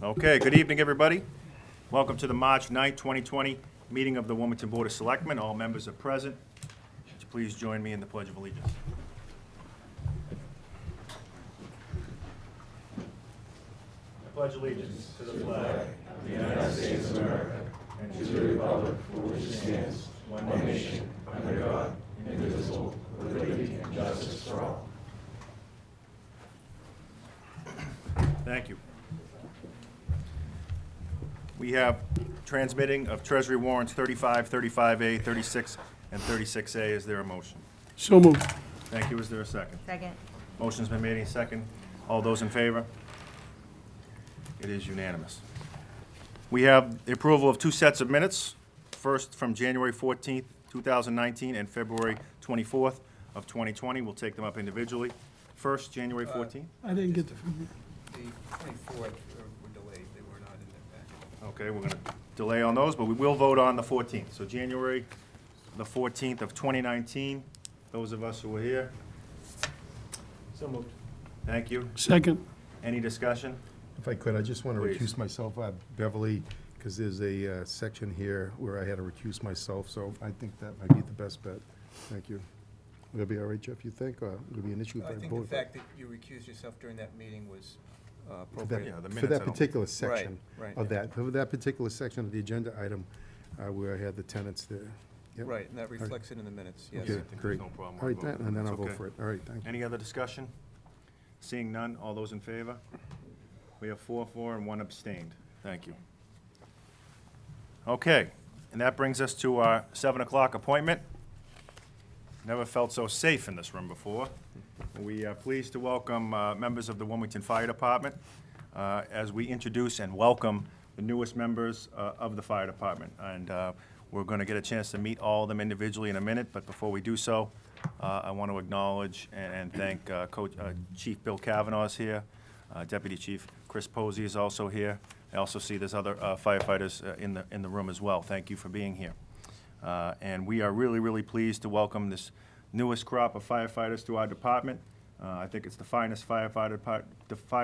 Okay, good evening, everybody. Welcome to the March 9th, 2020 meeting of the Wilmington Board of Selectmen. All members are present. Would you please join me in the Pledge of Allegiance? I pledge allegiance to the flag of the United States of America and to the republic for which it stands, one nation, under God, indivisible, with liberty and justice for all. Thank you. We have transmitting of Treasury warrants 35, 35A, 36, and 36A. Is there a motion? So moved. Thank you. Is there a second? Second. Motion's been made and second. All those in favor? It is unanimous. We have the approval of two sets of minutes, first from January 14th, 2019, and February 24th of 2020. We'll take them up individually. First, January 14th. I didn't get the, The 24th were delayed, they were not in their packet. Okay, we're going to delay on those, but we will vote on the 14th. So January the 14th of 2019, those of us who were here. So moved. Thank you. second. Any discussion? If I could, I just want to Please. recuse myself, Beverly, because there's a section here where I had to recuse myself, so I think that might be the best bet. Thank you. Would that be all right, Jeff, you think, or would it be an issue if I I think voted? the fact that you recused yourself during that meeting was For appropriate. Yeah, the that, minutes, for I that don't- particular section right, of yeah. that, for that particular section of the agenda item where I had the tenants there. Yep. Right, and that reflects it in the minutes, yes. Okay, I think there's great. no problem. All right, I'll vote. and then I'll That's vote okay. for it. All right, thank you. Any other discussion? Seeing none, all those in favor? We have 4, and 1 abstained. Thank you. Okay, and that brings us to our 7 o'clock appointment. Never felt so safe in this room before. We are pleased to welcome members of the Wilmington Fire Department as we introduce and welcome the newest members of the fire department. And we're going to get a chance to meet all of them individually in a minute, but before we do so, I want to acknowledge and thank Chief Bill Kavanaugh is here, Deputy Chief Chris Posey is also here. I also see there's other firefighters in the room as well. Thank you for being here. And we are really, really pleased to welcome this newest crop of firefighters to our department. I think it's the finest fire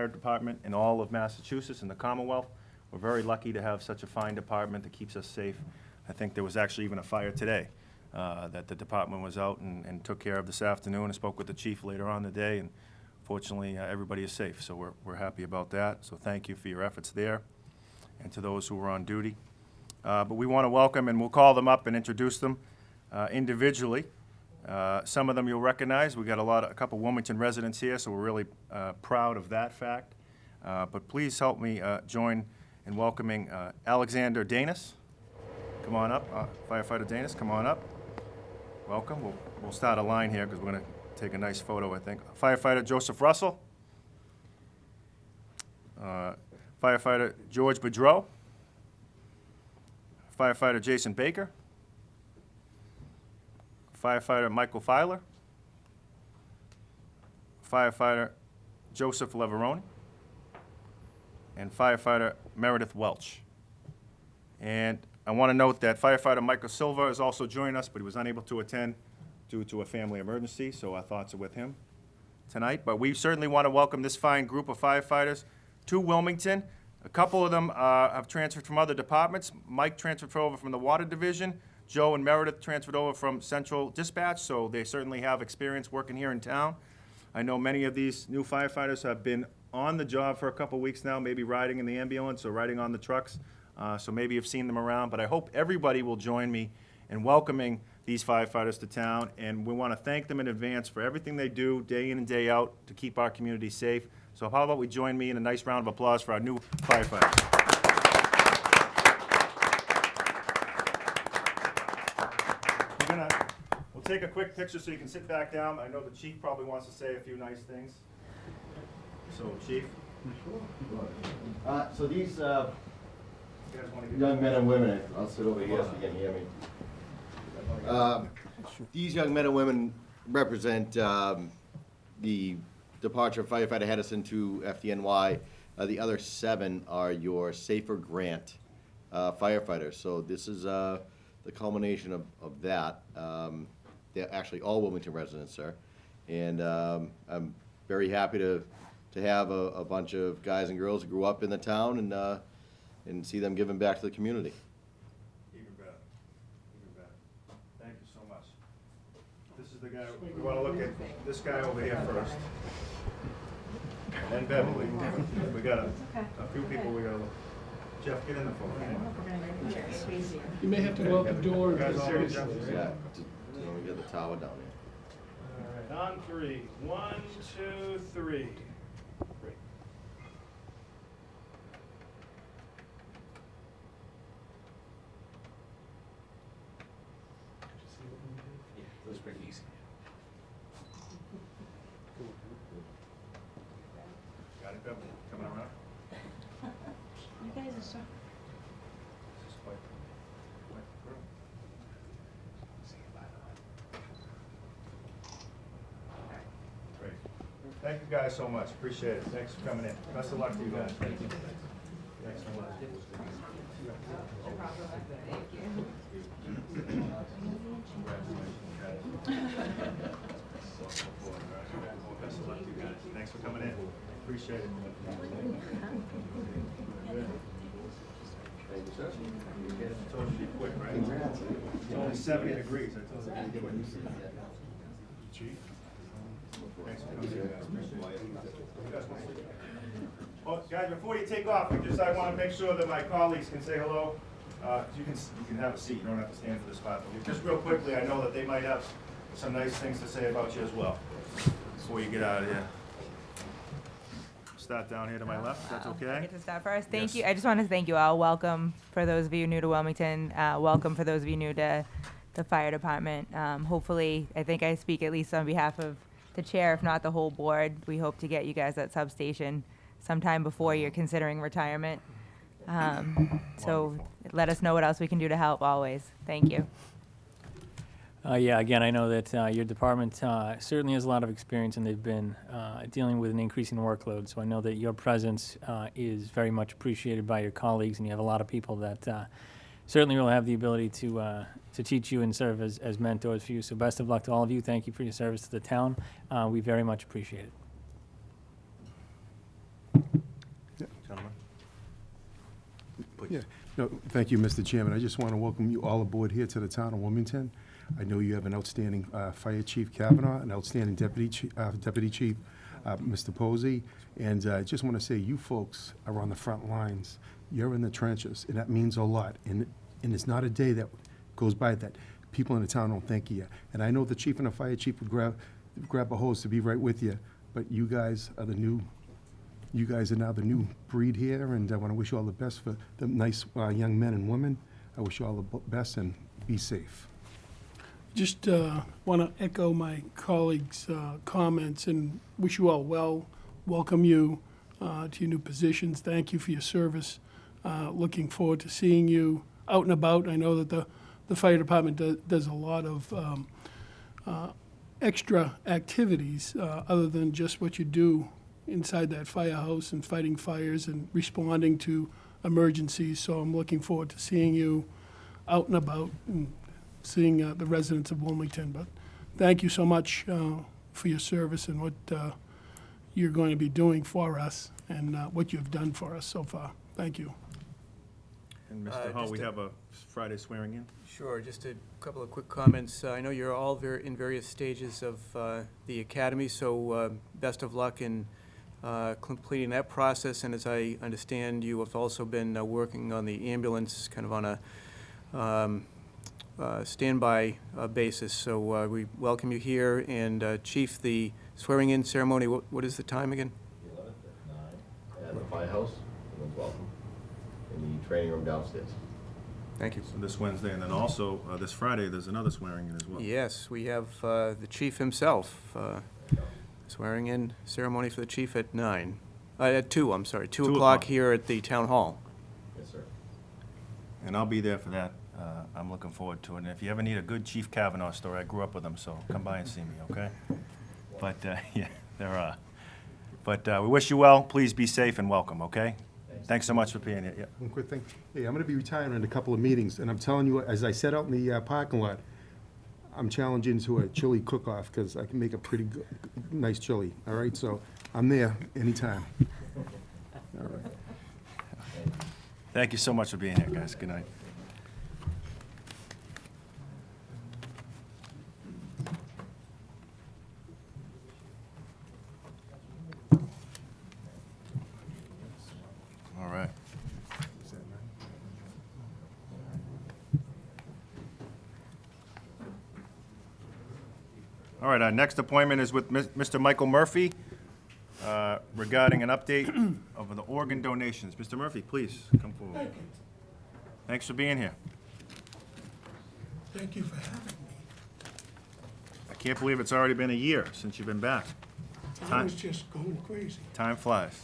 department in all of Massachusetts and the Commonwealth. We're very lucky to have such a fine department that keeps us safe. I think there was actually even a fire today that the department was out and took care of this afternoon. I spoke with the chief later on in the day, and fortunately, everybody is safe, so we're happy about that. So thank you for your efforts there, and to those who were on duty. But we want to welcome, and we'll call them up and introduce them individually. Some of them you'll recognize. We've got a couple Wilmington residents here, so we're really proud of that fact. But please help me join in welcoming Alexander Danis. Come on up, Firefighter Danis, come on up. Welcome. We'll start a line here because we're going to take a nice photo, I think. Firefighter Joseph Russell. Firefighter George Boudreau. Firefighter Jason Baker. Firefighter Michael Filer. Firefighter Joseph Leveroni. And Firefighter Meredith Welch. And I want to note that Firefighter Michael Silva is also joining us, but he was unable to attend due to a family emergency, so our thoughts are with him tonight. But we certainly want to welcome this fine group of firefighters to Wilmington. A couple of them have transferred from other departments. Mike transferred over from the Water Division. Joe and Meredith transferred over from Central Dispatch, so they certainly have experience working here in town. I know many of these new firefighters have been on the job for a couple weeks now, maybe riding in the ambulance or riding on the trucks, so maybe you've seen them around. But I hope everybody will join me in welcoming these firefighters to town, and we want to thank them in advance for everything they do day in and day out to keep our community safe. So how about we join me in a nice round of applause for our new firefighters. We'll take a quick picture so you can sit back down. I know the chief probably wants to say a few nice things. So, Chief? So these You guys want to get young men and women, I'll sit over here so you can hear me. These young men and women represent the departure of firefighter Hedison to FDNY. The other 7 are your Safer Grant firefighters. So this is the culmination of that. They're actually all Wilmington residents, sir. And I'm very happy to to have a bunch of guys and girls who grew up in the town and see them giving back to the community. Even better, even better. Thank you so much. This is the guy, we want to look at this guy over here first. And then Beverly. We got a few people we gotta look. Jeff, get in the phone. You may have to go out the door. You guys all right, Jeff? Yeah, we got the tower down there. All right, on three. 1, 2, 3. Great. It was pretty easy. Got it, Beverly? Coming around? You guys are so. This is quite room. Great. Thank you guys so much. Appreciate it. Thanks for coming in. Best of luck to you guys. Thank you. Thanks so much. Best of luck to you guys. Thanks for coming in. Appreciate it. I told you to be quick, right? It's only 70 degrees. I told you to be quick. Chief? Thanks for coming in, guys. Appreciate it. Well, guys, before you take off, I want to make sure that my colleagues can say hello. You can have a seat. You don't have to stand for this spot. But just real quickly, I know that they might have some nice things to say about you as well before you get out of here. Start down here to my left, if that's I okay? get to start first. Thank Yes. you. I just want to thank you all. Welcome for those of you new to Wilmington. Welcome for those of you new to the fire department. Hopefully, I think I speak at least on behalf of the chair, if not the whole board. We hope to get you guys at substation sometime before you're considering retirement. So Wonderful. let us know what else we can do to help always. Thank you. Yeah, again, I know that your department certainly has a lot of experience, and they've been dealing with an increasing workload. So I know that your presence is very much appreciated by your colleagues, and you have a lot of people that certainly will have the ability to teach you and serve as mentors for you. So best of luck to all of you. Thank you for your service to the town. We very much appreciate it. Gentlemen? Yeah, no, thank you, Mr. Chairman. I just want to welcome you all aboard here to the town of Wilmington. I know you have an outstanding Fire Chief Kavanaugh, an outstanding Deputy Chief, Mr. Posey, and I just want to say you folks are on the front lines. You're in the trenches, and that means a lot. And it's not a day that goes by that people in the town don't thank you. And I know the chief and the fire chief would grab a hose to be right with you, but you guys are now the new breed here, and I want to wish you all the best for the nice young men and women. I wish you all the best, and be safe. Just want to echo my colleagues' comments and wish you all well, welcome you to your new positions. Thank you for your service. Looking forward to seeing you out and about. I know that the fire department does a lot of extra activities other than just what you do inside that firehouse and fighting fires and responding to emergencies. So I'm looking forward to seeing you out and about and seeing the residents of Wilmington. But thank you so much for your service and what you're going to be doing for us and what you've done for us so far. Thank you. And Mr. Hall, just we a- have a Friday swearing in. Sure, just a couple of quick comments. I know you're all in various stages of the academy, so best of luck in completing that process. And as I understand, you have also been working on the ambulance kind of on a standby basis. So we welcome you here. And Chief, the swearing-in ceremony, what is the time again? 11th at 9 at the firehouse. Everyone's welcome. In the training room downstairs. Thank you. So this Wednesday, and then also this Friday, there's another swearing in as well. Yes, we have the chief himself. Swearing in ceremony for the chief at 9. At 2, I'm sorry, 2 2 o'clock o'clock. here at the town hall. Yes, sir. And I'll be there for that. I'm looking forward to it. And if you ever need a good Chief Kavanaugh story, I grew up with him, so come by and see me, okay? But, yeah, there are. But we wish you well. Please be safe and welcome, okay? Thanks so much for being here. Yeah. One quick thing. Hey, I'm going to be retiring in a couple of meetings, and I'm telling you, as I said out in the parking lot, I'm challenging to a chili cook-off, because I can make a pretty good, nice chili, all right? So I'm there anytime. All right. Thank you so much for being here, guys. Good night. All right. All right, our next appointment is with Mr. Michael Murphy regarding an update of the organ donations. Mr. Murphy, please come forward. Thank you. Thanks for being here. Thank you for having me. I can't believe it's already been a year since you've been back. I was just going crazy. Time flies.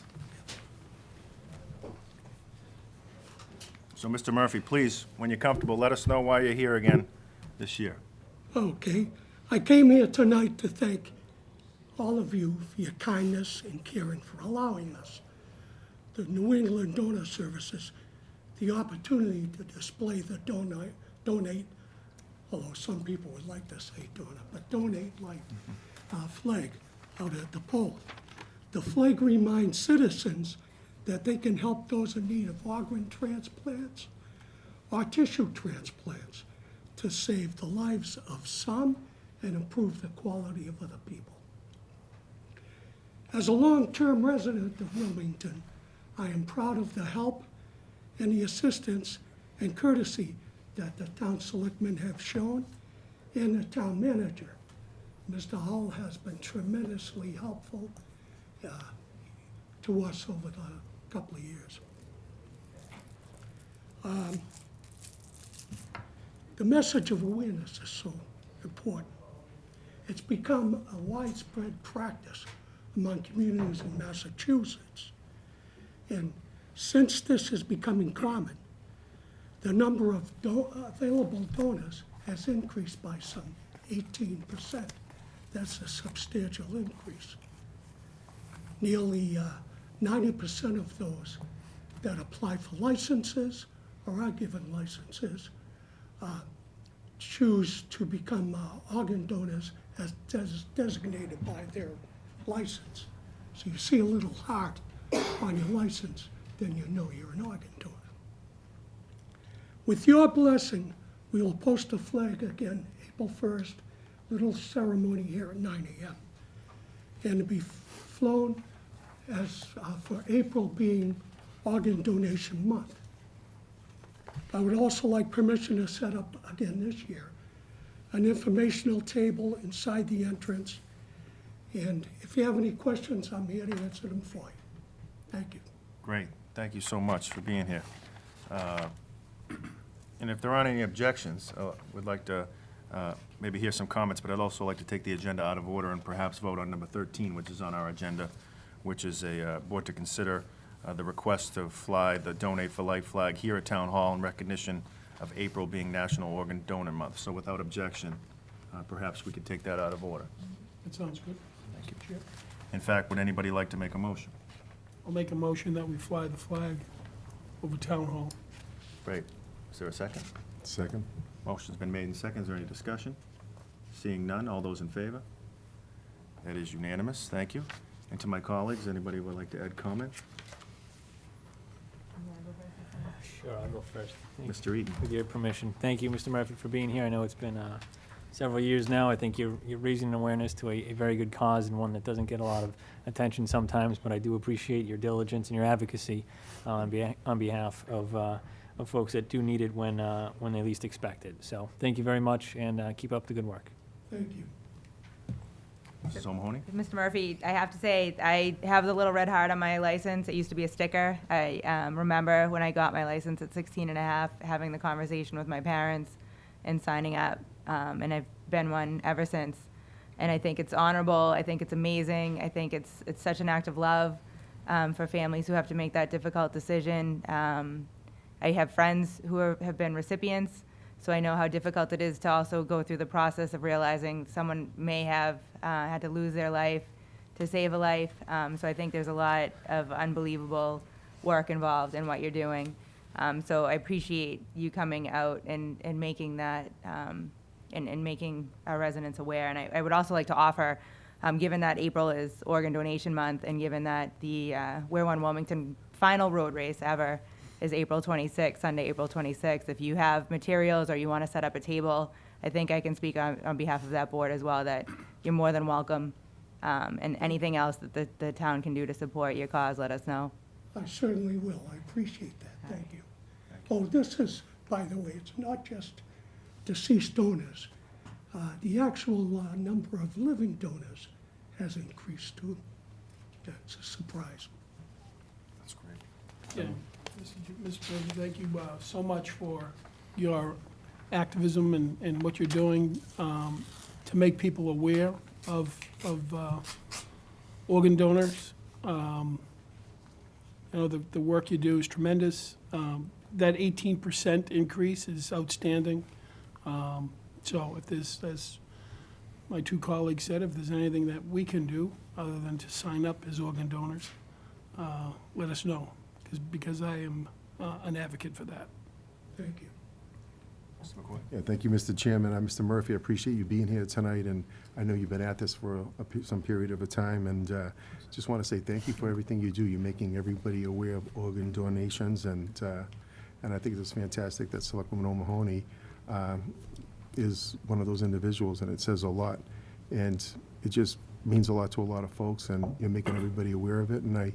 So, Mr. Murphy, please, when you're comfortable, let us know why you're here again this year. Okay. I came here tonight to thank all of you for your kindness and caring for allowing us, the New England Donor Services, the opportunity to display the donate, although some people would like to say donor, but donate like flag out at the pole. The flag reminds citizens that they can help those in need of organ transplants or tissue transplants to save the lives of some and improve the quality of other people. As a long-term resident of Wilmington, I am proud of the help and the assistance and courtesy that the town selectmen have shown and the town manager. Mr. Hull has been tremendously helpful to us over the couple of years. The message of awareness is so important. It's become a widespread practice among communities in Massachusetts. And since this is becoming common, the number of available donors has increased by some 18%. That's a substantial increase. Nearly 90% of those that apply for licenses or are given licenses choose to become organ donors as designated by their license. So you see a little heart on your license, then you know you're an organ donor. With your blessing, we will post a flag again April 1st, little ceremony here at 9 a.m. And to be flown as for April being Organ Donation Month. I would also like permission to set up again this year an informational table inside the entrance. And if you have any questions, I'm here to answer them for you. Thank you. Great. Thank you so much for being here. And if there aren't any objections, we'd like to maybe hear some comments, but I'd also like to take the agenda out of order and perhaps vote on number 13, which is on our agenda, which is a board to consider the request to fly the Donate for Life flag here at Town Hall in recognition of April being National Organ Donor Month. So without objection, perhaps we could take that out of order. That sounds good. Thank you. Chair. In fact, would anybody like to make a motion? I'll make a motion that we fly the flag over Town Hall. Great. Is there a second? Second. Motion's been made and seconded. Is there any discussion? Seeing none, all those in favor? That is unanimous. Thank you. And to my colleagues, anybody would like to add comment? Sure, I'll go first. Mr. Eden. With your permission. Thank you, Mr. Murphy, for being here. I know it's been several years now. I think you're raising awareness to a very good cause and one that doesn't get a lot of attention sometimes, but I do appreciate your diligence and your advocacy on behalf of folks that do need it when they least expect it. So thank you very much, and keep up the good work. Thank you. Mrs. O'Mahony? Mr. Murphy, I have to say, I have the little red heart on my license. It used to be a sticker. I remember when I got my license at 16 and a half, having the conversation with my parents and signing up, and I've been one ever since. And I think it's honorable. I think it's amazing. I think it's such an act of love for families who have to make that difficult decision. I have friends who have been recipients, so I know how difficult it is to also go through the process of realizing someone may have had to lose their life to save a life. So I think there's a lot of unbelievable work involved in what you're doing. So I appreciate you coming out and making that and making our residents aware. And I would also like to offer, given that April is Organ Donation Month, and given that the We're One Wilmington final road race ever is April 26th, Sunday, April 26th, if you have materials or you want to set up a table, I think I can speak on behalf of that board as well, that you're more than welcome. And anything else that the town can do to support your cause, let us know. I certainly will. I appreciate that. Thank you. Oh, this is, by the way, it's not just deceased donors. The actual number of living donors has increased too. That's a surprise. That's great. Yeah, Mr. President, thank you so much for your activism and what you're doing to make people aware of organ donors. You know, the work you do is tremendous. That 18% increase is outstanding. So if there's, as my two colleagues said, if there's anything that we can do other than to sign up as organ donors, let us know, because I am an advocate for that. Thank you. Mr. McCoy? Yeah, thank you, Mr. Chairman. Mr. Murphy, I appreciate you being here tonight, and I know you've been at this for some period of a time, and just want to say thank you for everything you do. You're making everybody aware of organ donations, and I think it's fantastic that Selectwoman O'Mahony is one of those individuals, and it says a lot. And it just means a lot to a lot of folks, and you're making everybody aware of it, and it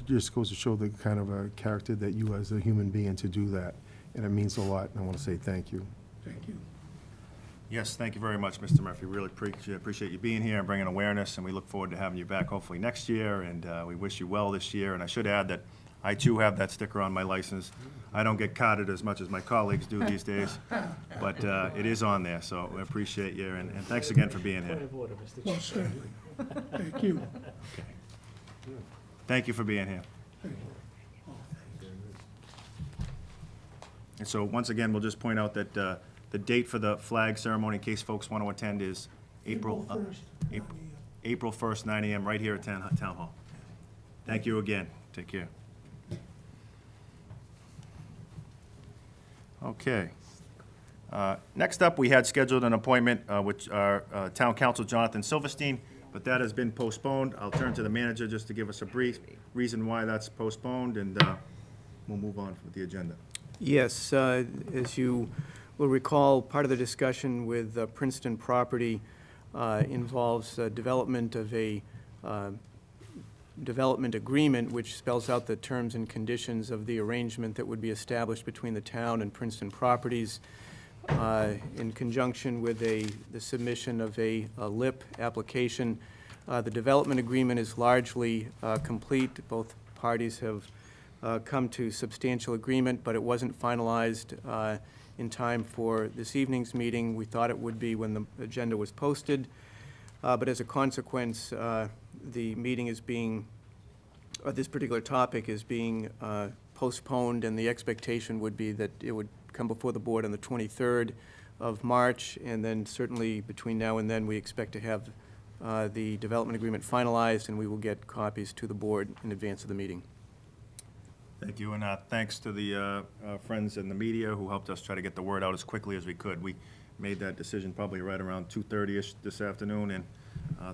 just goes to show the kind of a character that you as a human being to do that. And it means a lot, and I want to say thank you. Thank you. Yes, thank you very much, Mr. Murphy. Really appreciate you being here and bringing awareness, and we look forward to having you back hopefully next year, and we wish you well this year. And I should add that I too have that sticker on my license. I don't get carded as much as my colleagues do these days, but it is on there, so we appreciate you, and thanks again for being here. Most certainly. Thank you. Thank you for being here. Thank you. And so, once again, we'll just point out that the date for the flag ceremony, in case folks want to attend, is April 1st, 9 a.m., right here at Town Hall. Thank you again. Take care. Okay. Next up, we had scheduled an appointment with our Town Council, Jonathan Silverstein, but that has been postponed. I'll turn to the manager just to give us a brief reason why that's postponed, and we'll move on with the agenda. Yes, as you will recall, part of the discussion with Princeton Property involves development of a development agreement which spells out the terms and conditions of the arrangement that would be established between the town and Princeton Properties in conjunction with the submission of a LIP application. The development agreement is largely complete. Both parties have come to substantial agreement, but it wasn't finalized in time for this evening's meeting. We thought it would be when the agenda was posted, but as a consequence, the meeting is being, this particular topic is being postponed, and the expectation would be that it would come before the board on the 23rd of March, and then certainly between now and then, we expect to have the development agreement finalized, and we will get copies to the board in advance of the meeting. Thank you, and thanks to the friends in the media who helped us try to get the word out as quickly as we could. We made that decision probably right around 2:30-ish this afternoon, and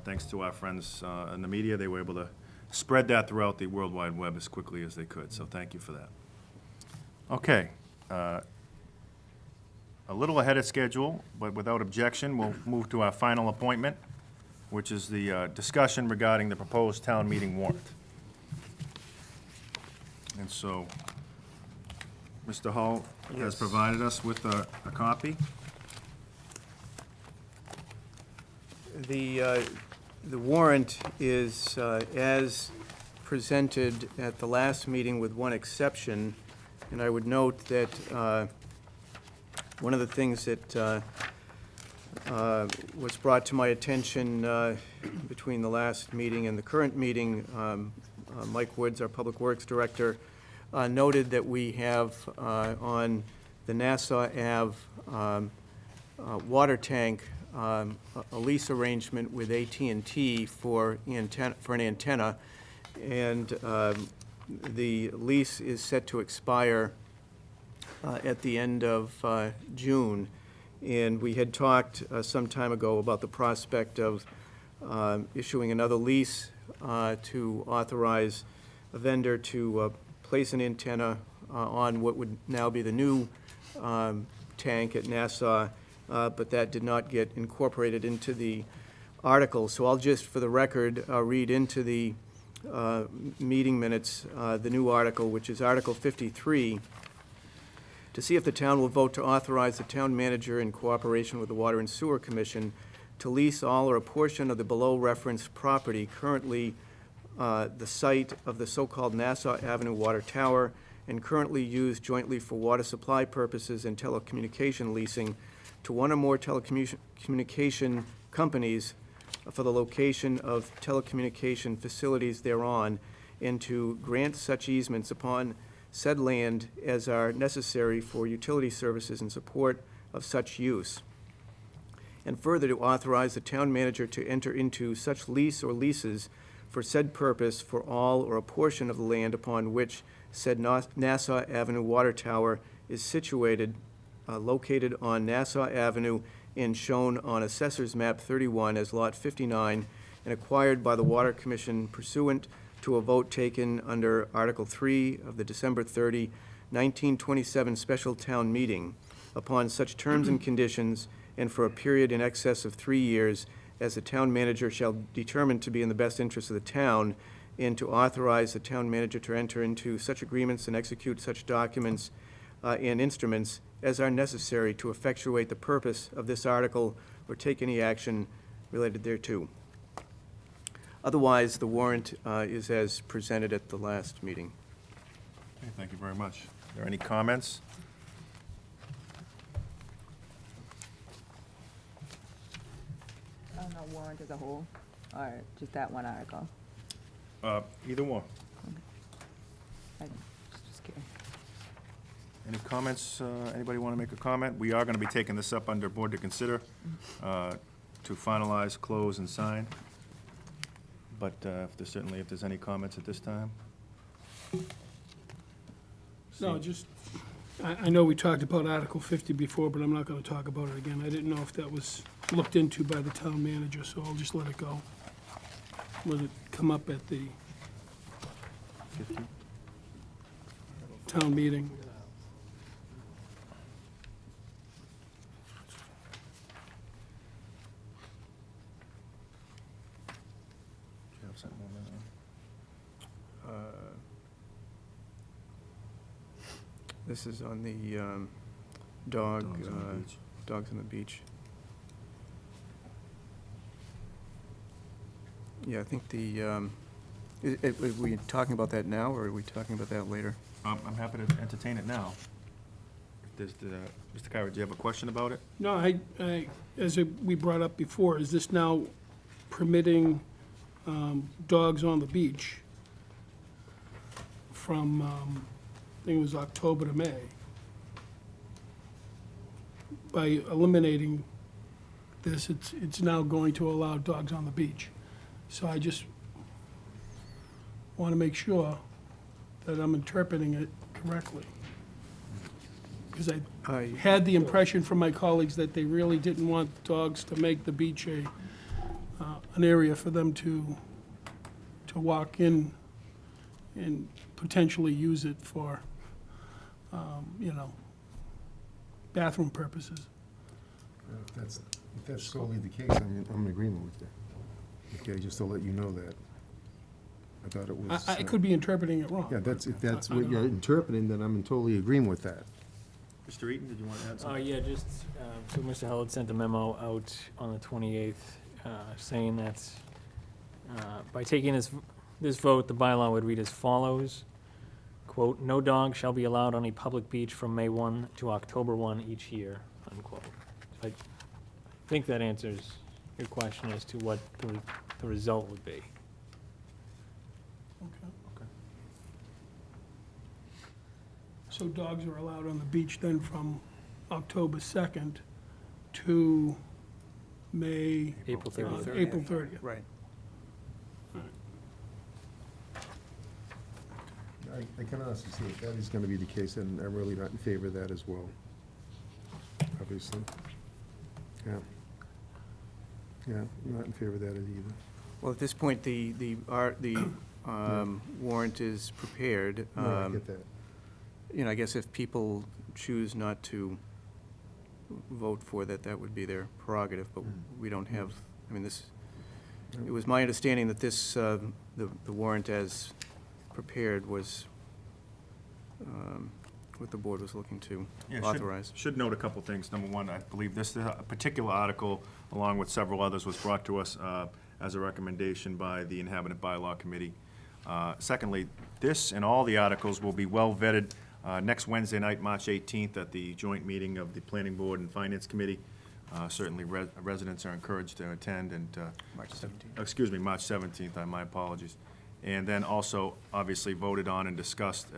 thanks to our friends in the media, they were able to spread that throughout the World Wide Web as quickly as they could, so thank you for that. Okay. A little ahead of schedule, but without objection, we'll move to our final appointment, which is the discussion regarding the proposed town meeting warrant. And so, Mr. Hull has provided us with a copy. The warrant is as presented at the last meeting with one exception, and I would note that one of the things that was brought to my attention between the last meeting and the current meeting, Mike Woods, our Public Works Director, noted that we have on the Nassau Ave water tank a lease arrangement with AT&T for an antenna, and the lease is set to expire at the end of June. And we had talked some time ago about the prospect of issuing another lease to authorize a vendor to place an antenna on what would now be the new tank at Nassau, but that did not get incorporated into the article. So I'll just, for the record, read into the meeting minutes the new article, which is Article 53, to see if the town will vote to authorize the town manager in cooperation with the Water and Sewer Commission to lease all or a portion of the below-referenced property, currently the site of the so-called Nassau Avenue Water Tower, and currently used jointly for water supply purposes and telecommunication leasing, to one or more telecommunication companies for the location of telecommunication facilities thereon, and to grant such easements upon said land as are necessary for utility services in support of such use. And further, to authorize the town manager to enter into such lease or leases for said purpose for all or a portion of the land upon which said Nassau Avenue Water Tower is situated, located on Nassau Avenue and shown on Assessor's Map 31 as Lot 59, and acquired by the Water Commission pursuant to a vote taken under Article 3 of the December 30, 1927 special town meeting, upon such terms and conditions, and for a period in excess of 3 years, as the town manager shall determine to be in the best interest of the town, and to authorize the town manager to enter into such agreements and execute such documents and instruments as are necessary to effectuate the purpose of this article or take any action related thereto. Otherwise, the warrant is as presented at the last meeting. Okay, thank you very much. Are there any comments? I don't know, warrant as a whole, or just that one article? Either one. I'm just curious. Any comments? Anybody want to make a comment? We are going to be taking this up under board to consider to finalize, close, and sign. But if there's any comments at this time? No, just, I know we talked about Article 50 before, but I'm not going to talk about it again. I didn't know if that was looked into by the town manager, so I'll just let it go. Let it come up at the 50? town meeting. Do you have something on that one? This is on the dog, Dogs on the beach. dogs on the beach. Yeah, I think the, are we talking about that now, or are we talking about that later? I'm happy to entertain it now. If there's Mr. Kyra, do you have a question about it? No, we brought up before, is this now permitting dogs on the beach from, I think it was October to May? By eliminating this, it's now going to allow dogs on the beach. So I just want to make sure that I'm interpreting it correctly. Because I had the impression from my colleagues that they really didn't want dogs to make the beach an area for them to walk in and potentially use it for, bathroom purposes. If that's solely the case, I'm in agreement with you. Okay, just to let you know that. I thought it was. I could be interpreting it wrong. Yeah, if that's I what don't you're know. interpreting, then I'm in totally agreement with that. Mr. Eaton, did you want to add something? Yeah, just, so Mr. Held sent a memo out on the 28th saying that by taking this vote, the bylaw would read as follows, quote, "No dog shall be allowed on a public beach from May 1 to October 1 each year," unquote. So I think that answers your question as to what the result would be. Okay. So dogs are allowed on the beach then from October 2nd to May, April 30th. April 30th. Right. I can honestly say if that is gonna be the case, then I'm really not in favor of that as well, obviously. Yeah. Yeah, I'm not in favor of that either. Well, at this point, the warrant is prepared. No, I get that. You know, I guess if people choose not to vote for that, that would be their prerogative, but we don't have, I mean, this, it was my understanding that this, the warrant as prepared was what the board was looking to Yeah, authorize. Should note a couple things. Number one, I believe this particular article, along with several others, was brought to us as a recommendation by the Inhabitant Bylaw Committee. Secondly, this and all the articles will be well vetted next Wednesday night, March 18th, at the joint meeting of the Planning Board and Finance Committee. Certainly, residents are encouraged to attend, and, March 17th. excuse me, March 17th, my apologies. And then also, obviously, voted on and discussed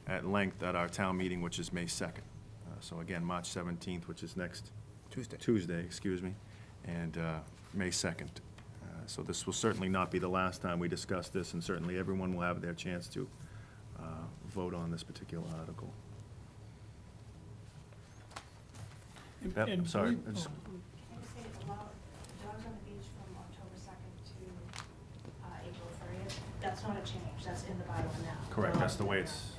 at length at our town meeting, which is May 2nd. So again, March 17th, which is next Tuesday, excuse me, and May 2nd. So this will certainly not be the last time we discuss this, and certainly everyone will have their chance to vote on this particular article. Yep, I'm sorry. I just- Can I just say, allow dogs on the beach from October 2nd to April 30th? That's not a change, that's in the bylaw now. Correct, that's the way it's.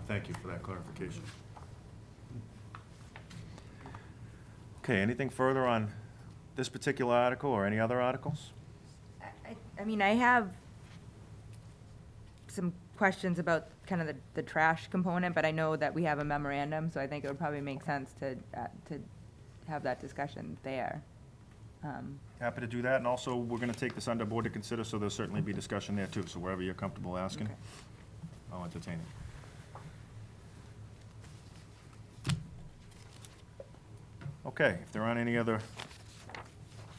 Thank you for that clarification. Okay, anything further on this particular article or any other articles? I mean, I have some questions about kind of the trash component, but I know that we have a memorandum, so I think it would probably make sense to have that discussion there. Happy to do that, and also, we're gonna take this under board to consider, so there'll certainly be discussion there too, so wherever you're comfortable asking, Okay. I'll entertain it. Okay, if there aren't any other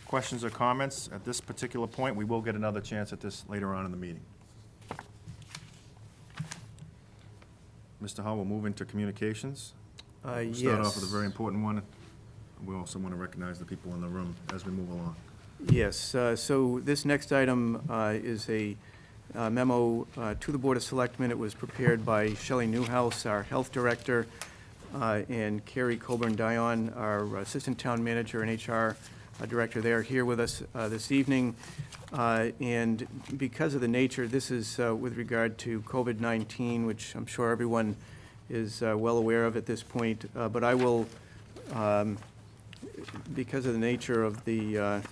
questions or comments at this particular point, we will get another chance at this later on in the meeting. Mr. Hall, we'll move into communications. We'll start off with a very important one. We also want to recognize the people in the room as we move along. Yes, so this next item is a memo to the Board of Selectmen. It was prepared by Shelley Newhouse, our Health Director, and Carrie Colburn-Dion, our Assistant Town Manager and HR Director. They are here with us this evening. And because of the nature, this is with regard to COVID-19, which I'm sure everyone is well aware of at this point. But I will, because of the nature of the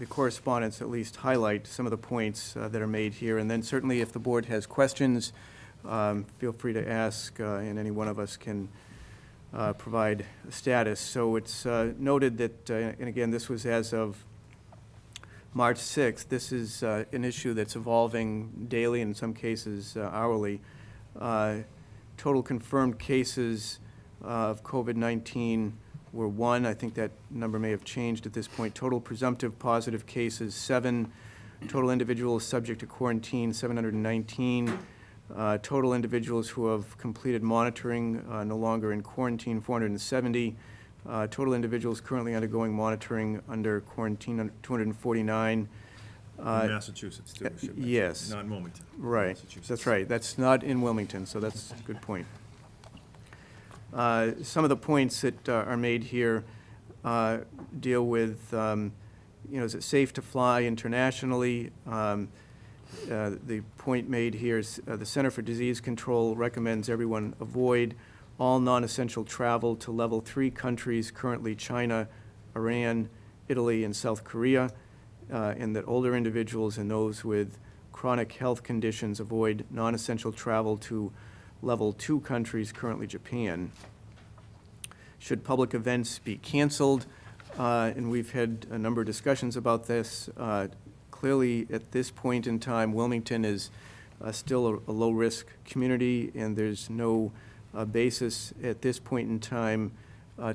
correspondence, at least highlight some of the points that are made here. And then certainly if the board has questions, feel free to ask, and any one of us can provide a status. So it's noted that, and again, this was as of March 6th. This is an issue that's evolving daily, in some cases hourly. Total confirmed cases of COVID-19 were 1. I think that number may have changed at this point. Total presumptive positive cases, 7. Total individuals subject to quarantine, 719. Total individuals who have completed monitoring, no longer in quarantine, 470. Total individuals currently undergoing monitoring under quarantine, 249. In Massachusetts, too, we should mention. Yes. Not in Wilmington. Right, Massachusetts. that's right. That's not in Wilmington, so that's a good point. Some of the points that are made here deal with, is it safe to fly internationally? The point made here is the Center for Disease Control recommends everyone avoid all non-essential travel to level 3 countries, currently China, Iran, Italy, and South Korea, and that older individuals and those with chronic health conditions avoid non-essential travel to level 2 countries, currently Japan. Should public events be canceled? And we've had a number of discussions about this. Clearly, at this point in time, Wilmington is still a low-risk community, and there's no basis at this point in time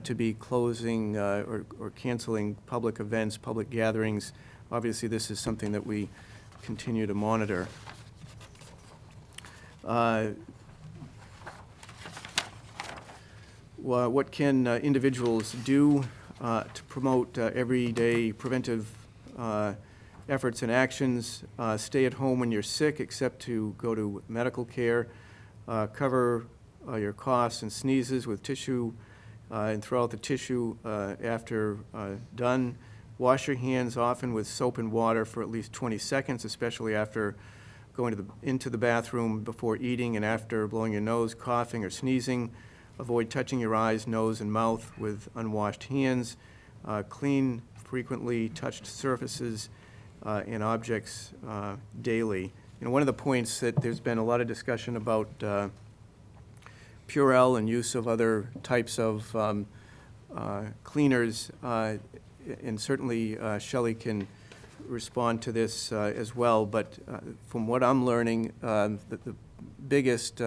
to be closing or canceling public events, public gatherings. Obviously, this is something that we continue to monitor. What can individuals do to promote everyday preventive efforts and actions? Stay at home when you're sick, except to go to medical care. Cover your coughs and sneezes with tissue and throw out the tissue after done. Wash your hands often with soap and water for at least 20 seconds, especially after going into the bathroom before eating and after blowing your nose, coughing, or sneezing. Avoid touching your eyes, nose, and mouth with unwashed hands. Clean frequently touched surfaces and objects daily. One of the points that there's been a lot of discussion about Purell and use of other types of cleaners, and certainly Shelley can respond to this as well, but from what I'm learning, the biggest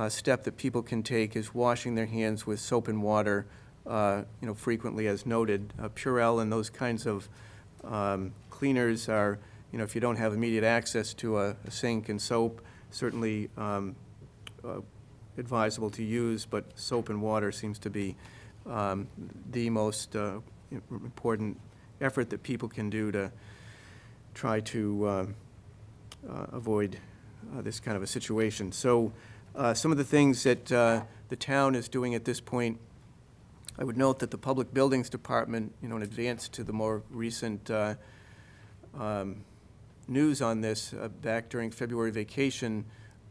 step that people can take is washing their hands with soap and water, frequently as noted. Purell and those kinds of cleaners are, if you don't have immediate access to a sink and soap, certainly advisable to use, but soap and water seems to be the most important effort that people can do to try to avoid this kind of a situation. So some of the things that the town is doing at this point, I would note that the Public Buildings Department, in advance to the more recent news on this, back during February vacation,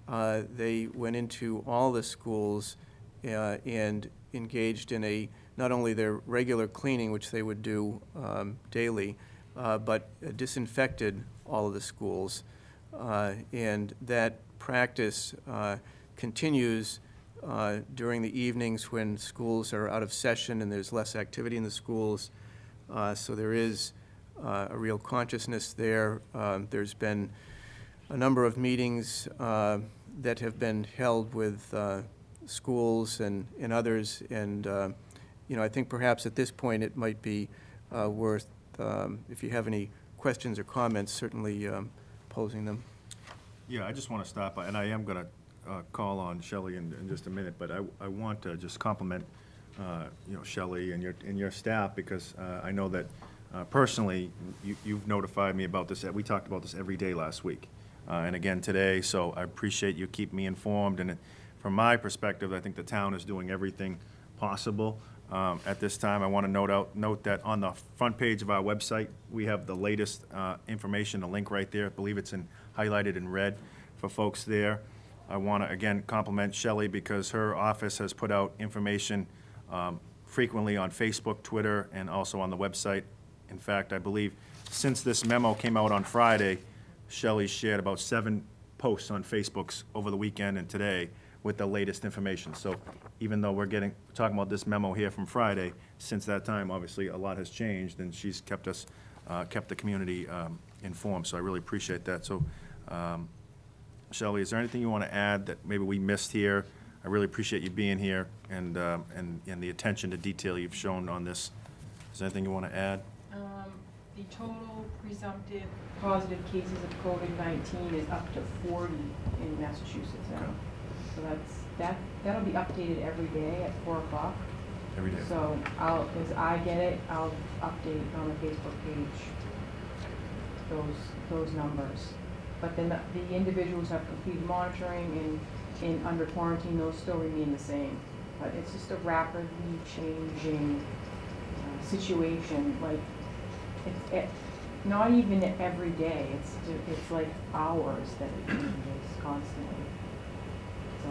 they went into all the schools and engaged in not only their regular cleaning, which they would do daily, but disinfected all of the schools. And that practice continues during the evenings when schools are out of session and there's less activity in the schools. So there is a real consciousness there. There's been a number of meetings that have been held with schools and others, and I think perhaps at this point it might be worth, if you have any questions or comments, certainly posing them. Yeah, I just want to stop by, and I am going to call on Shelley in just a minute, but I want to just compliment Shelley and your staff, because I know that personally you've notified me about this. We talked about this every day last week, and again today. So I appreciate you keeping me informed. And from my perspective, I think the town is doing everything possible at this time. I want to note that on the front page of our website, we have the latest information, a link right there. I believe it's highlighted in red for folks there. I want to, again, compliment Shelley, because her office has put out information frequently on Facebook, Twitter, and also on the website. In fact, I believe since this memo came out on Friday, Shelley shared about 7 posts on Facebook over the weekend and today with the latest information. So even though we're talking about this memo here from Friday, since that time, obviously, a lot has changed, and she's kept the community informed. So I really appreciate that. So, Shelley, is there anything you want to add that maybe we missed here? I really appreciate you being here and the attention to detail you've shown on this. Is there anything you want to add? The total presumptive positive cases of COVID-19 is up to 40 in Massachusetts now. Okay. So that'll be updated every day at 4 o'clock. Every day. So as I get it, I'll update on the Facebook page those numbers. But then the individuals have completed monitoring and under quarantine, those still remain the same. But it's just a rapidly changing situation. Like it's not even every day. It's like hours that it changes constantly. So.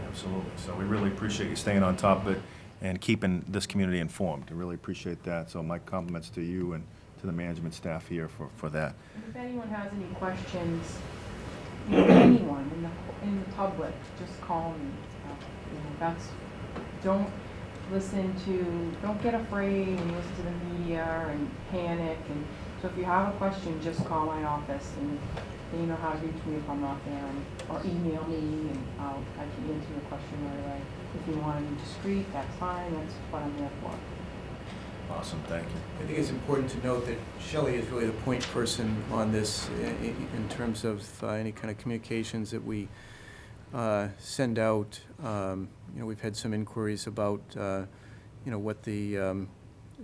Absolutely. So we really appreciate you staying on top of it and keeping this community informed. I really appreciate that. So my compliments to you and to the management staff here for that. And if anyone has any questions, anyone in the public, just call me. Don't get afraid when you listen to the media and panic. And so if you have a question, just call my office, and you know how to reach me if I'm not there, or email me, and I can answer your question right away. If you want to be discreet, that's fine. That's what I'm there for. Awesome, thank you. I think it's important to note that Shelley is really the point person on this in terms of any kind of communications that we send out. We've had some inquiries about what the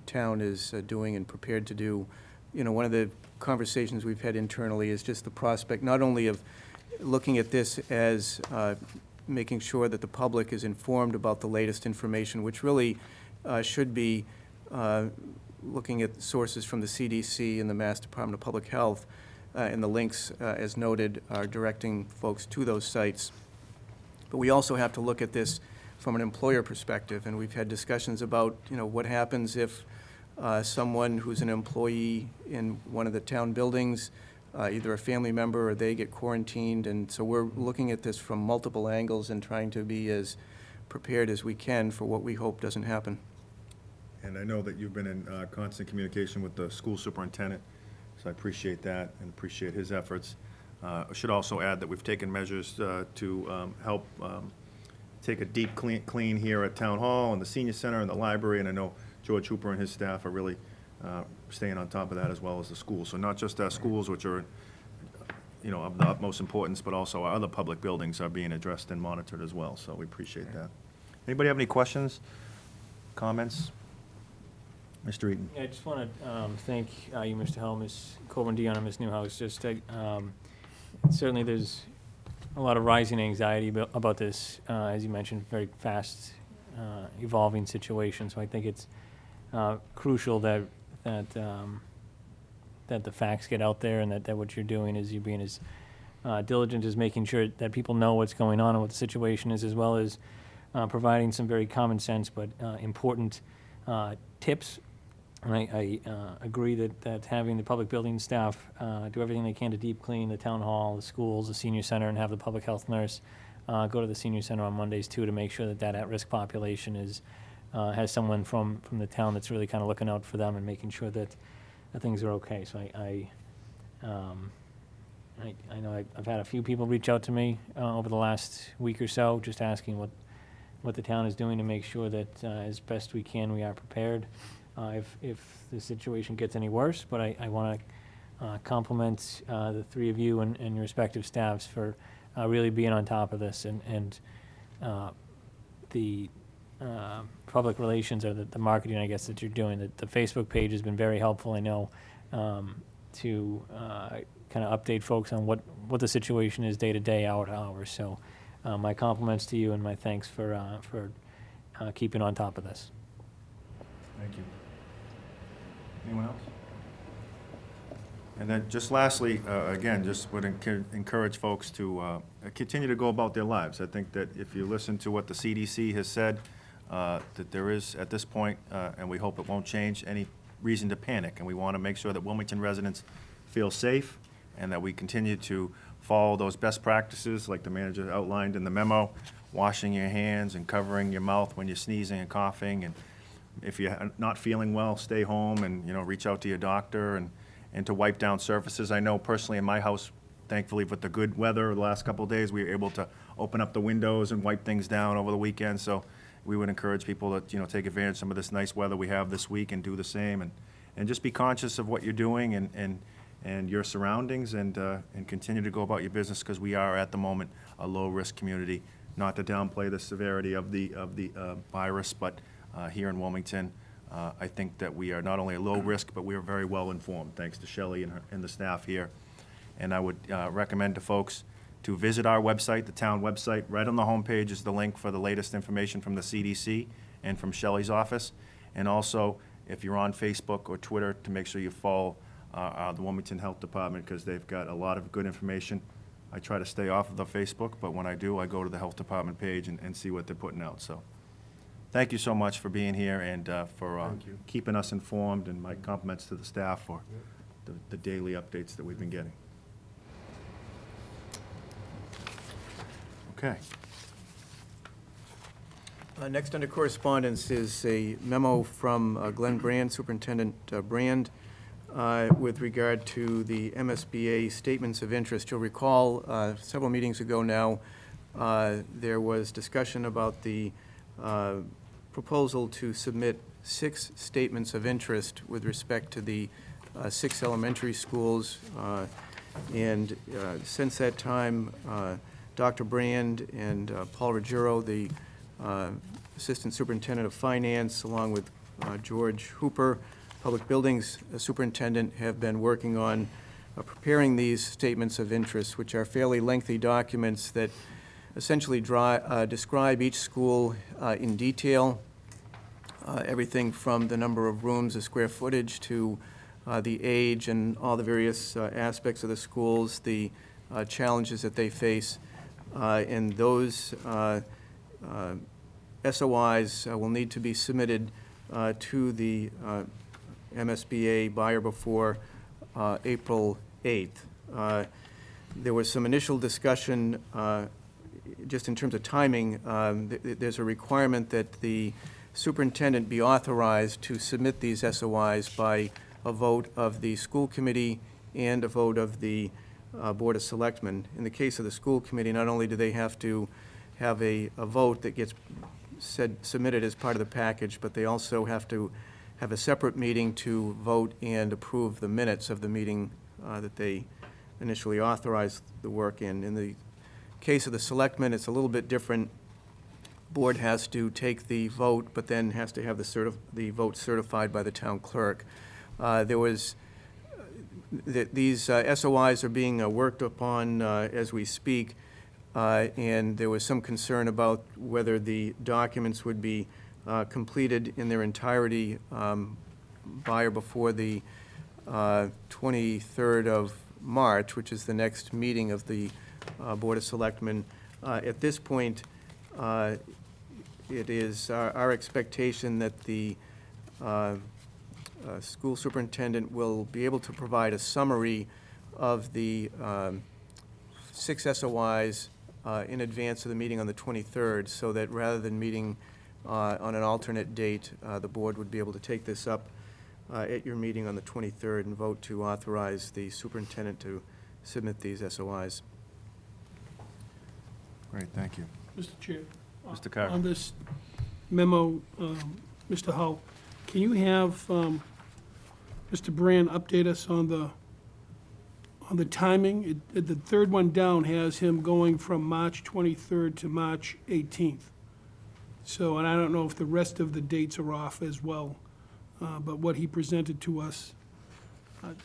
town is doing and prepared to do. One of the conversations we've had internally is just the prospect not only of looking at this as making sure that the public is informed about the latest information, which really should be looking at sources from the CDC and the Mass Department of Public Health, and the links, as noted, are directing folks to those sites. But we also have to look at this from an employer perspective, and we've had discussions about, what happens if someone who's an employee in one of the town buildings, either a family member or they get quarantined, and so we're looking at this from multiple angles and trying to be as prepared as we can for what we hope doesn't happen. And I know that you've been in constant communication with the school superintendent, so I appreciate that and appreciate his efforts. I should also add that we've taken measures to help take a deep clean here at Town Hall and the Senior Center and the library, and I know George Hooper and his staff are really staying on top of that, as well as the schools. So not just our schools, which are, of the utmost importance, but also our other public buildings are being addressed and monitored as well, so we appreciate that. Anybody have any questions, comments? Mr. Eaton? Yeah, I just want to thank you, Mr. Helm, Ms. Colburn-Dion, and Ms. Newhouse. Just certainly there's a lot of rising anxiety about this, as you mentioned, very fast evolving situation. So I think it's crucial that the facts get out there, and that what you're doing is you're being as diligent as making sure that people know what's going on and what the situation is, as well as providing some very common sense but important tips. And I agree that having the public building staff do everything they can to deep clean the town hall, the schools, the senior center, and have the public health nurse go to the senior center on Mondays too, to make sure that at-risk population has someone from the town that's really kind of looking out for them and making sure that things are okay. So I know I've had a few people reach out to me over the last week or so, just asking what the town is doing to make sure that as best we can we are prepared if the situation gets any worse. But I want to compliment the three of you and your respective staffs for really being on top of this, and the public relations or the marketing, I guess, that you're doing. The Facebook page has been very helpful, I know, to kind of update folks on what the situation is day to day, hour to hour. So my compliments to you and my thanks for keeping on top of this. Thank you. Anyone else? And then just lastly, again, just would encourage folks to continue to go about their lives. I think that if you listen to what the CDC has said, that there is, at this point, and we hope it won't change, any reason to panic. And we want to make sure that Wilmington residents feel safe and that we continue to follow those best practices like the manager outlined in the memo, washing your hands and covering your mouth when you're sneezing and coughing. And if you're not feeling well, stay home and, reach out to your doctor and to wipe down surfaces. I know personally in my house, thankfully with the good weather the last couple of days, we were able to open up the windows and wipe things down over the weekend. So we would encourage people to, take advantage of some of this nice weather we have this week and do the same. And just be conscious of what you're doing and your surroundings and continue to go about your business, because we are at the moment a low-risk community. Not to downplay the severity of the virus, but here in Wilmington, I think that we are not only a low risk, but we are very well informed, thanks to Shelley and the staff here. And I would recommend to folks to visit our website, the town website. Right on the homepage is the link for the latest information from the CDC and from Shelley's office. And also, if you're on Facebook or Twitter, to make sure you follow the Wilmington Health Department, because they've got a lot of good information. I try to stay off of the Facebook, but when I do, I go to the Health Department page and see what they're putting out. So thank you so much for being here and for keeping us informed, and my compliments to the staff for the daily updates that we've been getting. Okay. Next under correspondence is a memo from Glenn Brand, Superintendent Brand, with regard to the MSBA statements of interest. You'll recall several meetings ago now, there was discussion about the proposal to submit 6 statements of interest with respect to the 6 elementary schools. And since that time, Dr. Brand and Paul Ruggiero, the Assistant Superintendent of Finance, along with George Hooper, Public Buildings Superintendent, have been working on preparing these statements of interest, which are fairly lengthy documents that essentially describe each school in detail, everything from the number of rooms, the square footage, to the age and all the various aspects of the schools, the challenges that they face. And those SOIs will need to be submitted to the MSBA buyer before April 8th. There was some initial discussion, just in terms of timing. There's a requirement that the superintendent be authorized to submit these SOIs by a vote of the school committee and a vote of the Board of Selectmen. In the case of the school committee, not only do they have to have a vote that gets submitted as part of the package, but they also have to have a separate meeting to vote and approve the minutes of the meeting that they initially authorized the work in. In the case of the Selectmen, it's a little bit different. Board has to take the vote, but then has to have the vote certified by the town clerk. These SOIs are being worked upon as we speak, and there was some concern about whether the documents would be completed in their entirety by or before the 23rd of March, which is the next meeting of the Board of Selectmen. At this point, it is our expectation that the school superintendent will be able to provide a summary of the 6 SOIs in advance of the meeting on the 23rd, so that rather than meeting on an alternate date, the board would be able to take this up at your meeting on the 23rd and vote to authorize the superintendent to submit these SOIs. Great, thank you. Mr. Chair. Mr. Carter. On this memo, Mr. Hull, can you have Mr. Brand update us on the timing? The third one down has him going from March 23rd to March 18th. So, and I don't know if the rest of the dates are off as well, but what he presented to us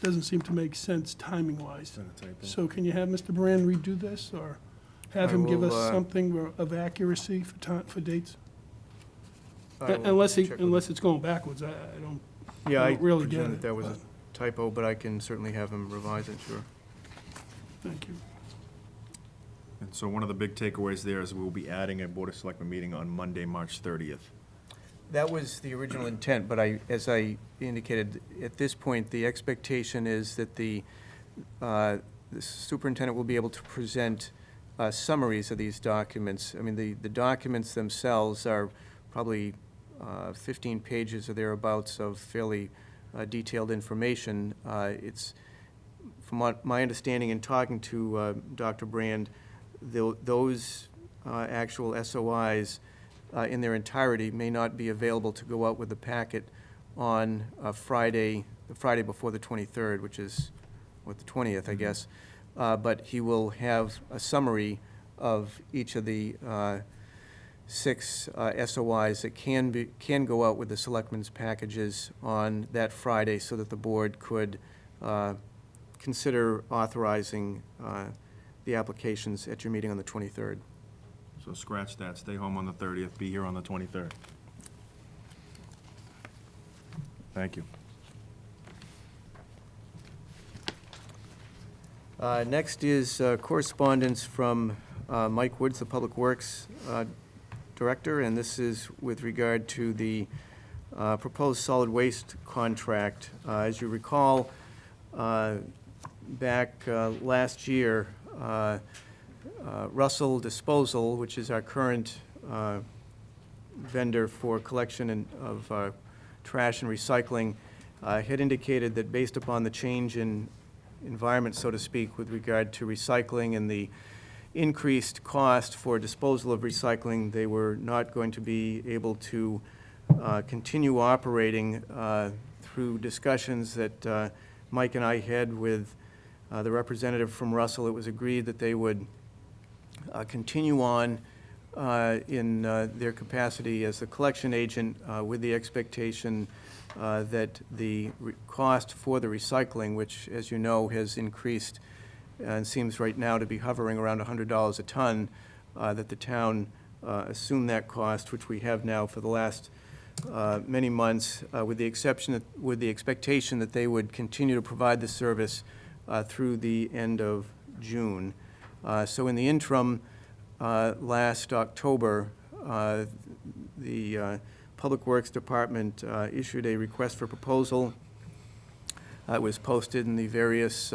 doesn't seem to make sense timing-wise. So can you have Mr. Brand redo this, or have him give us something of accuracy for dates? Unless it's going backwards, I don't really get it. That was a typo, but I can certainly have him revise it, sure. Thank you. And so one of the big takeaways there is we'll be adding a Board of Selectmen meeting on Monday, March 30th. That was the original intent, but as I indicated, at this point, the expectation is that the superintendent will be able to present summaries of these documents. I mean, the documents themselves are probably 15 pages or thereabouts of fairly detailed information. It's, from what my understanding in talking to Dr. Brand, those actual SOIs in their entirety may not be available to go out with the packet on Friday, the Friday before the 23rd, which is, what, the 20th, I guess. But he will have a summary of each of the 6 SOIs that can go out with the selectmen's packages on that Friday, so that the board could consider authorizing the applications at your meeting on the 23rd. So scratch that, stay home on the 30th, be here on the 23rd. Thank you. Next is correspondence from Mike Woods, the Public Works Director, and this is with regard to the proposed solid waste contract. As you recall, back last year, Russell Disposal, which is our current vendor for collection of trash and recycling, had indicated that based upon the change in environment, so to speak, with regard to recycling and the increased cost for disposal of recycling, they were not going to be able to continue operating through discussions that Mike and I had with the representative from Russell. It was agreed that they would continue on in their capacity as the collection agent with the expectation that the cost for the recycling, which, as you know, has increased and seems right now to be hovering around $100 a ton, that the town assume that cost, which we have now for the last many months, with the expectation that they would continue to provide the service through the end of June. So in the interim, last October, the Public Works Department issued a request for proposal. It was posted in the various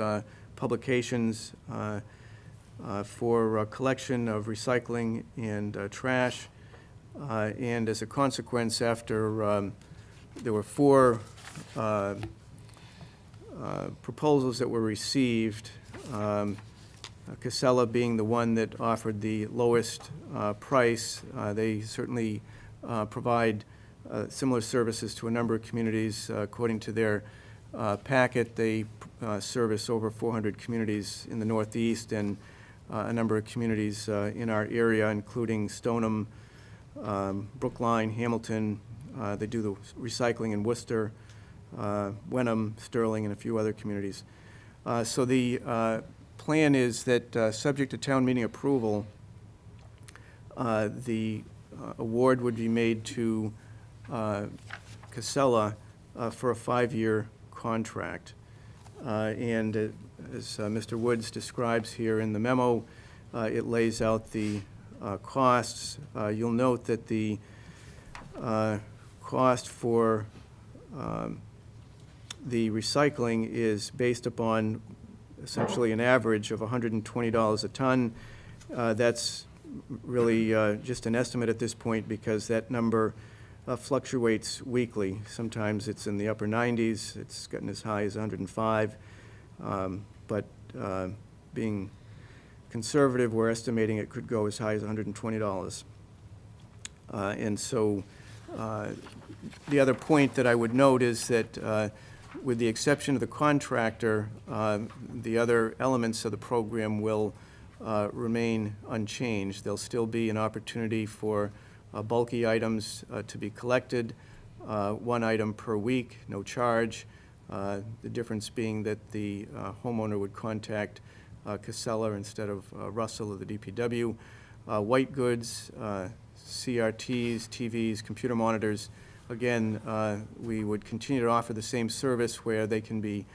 publications for collection of recycling and trash. And as a consequence, after there were 4 proposals that were received, Casella being the one that offered the lowest price. They certainly provide similar services to a number of communities. According to their packet, they service over 400 communities in the Northeast and a number of communities in our area, including Stoneham, Brookline, Hamilton. They do the recycling in Worcester, Wenham, Sterling, and a few other communities. So the plan is that, subject to town meeting approval, the award would be made to Casella for a 5-year contract. And as Mr. Woods describes here in the memo, it lays out the costs. You'll note that the cost for the recycling is based upon essentially an average of $120 a ton. That's really just an estimate at this point because that number fluctuates weekly. Sometimes it's in the upper 90s. It's gotten as high as 105. But being conservative, we're estimating it could go as high as $120. And so the other point that I would note is that with the exception of the contractor, the other elements of the program will remain unchanged. There'll still be an opportunity for bulky items to be collected, 1 item per week, no charge. The difference being that the homeowner would contact Casella instead of Russell or the DPW. White goods, CRTs, TVs, computer monitors. Again, we would continue to offer the same service where they can be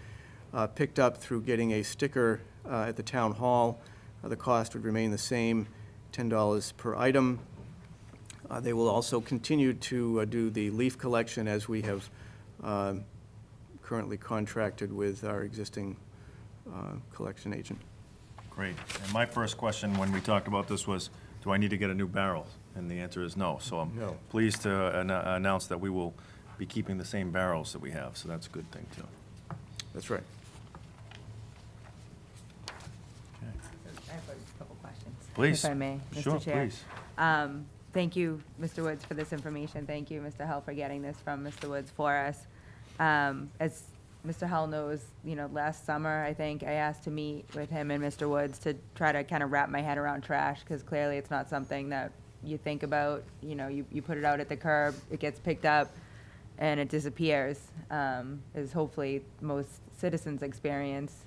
picked up through getting a sticker at the town hall. The cost would remain the same, $10 per item. They will also continue to do the leaf collection as we have currently contracted with our existing collection agent. Great. And my first question when we talked about this was, do I need to get a new barrel? And the answer is no. So I'm No. pleased to announce that we will be keeping the same barrels that we have, so that's a good thing, too. That's right. I have a couple questions. Please. If I may, Mr. Sure, Chair. please. Thank you, Mr. Woods, for this information. Thank you, Mr. Hull, for getting this from Mr. Woods for us. As Mr. Hull knows, last summer, I think, I asked to meet with him and Mr. Woods to try to kind of wrap my head around trash, because clearly it's not something that you think about. You put it out at the curb, it gets picked up, and it disappears, is hopefully most citizens' experience.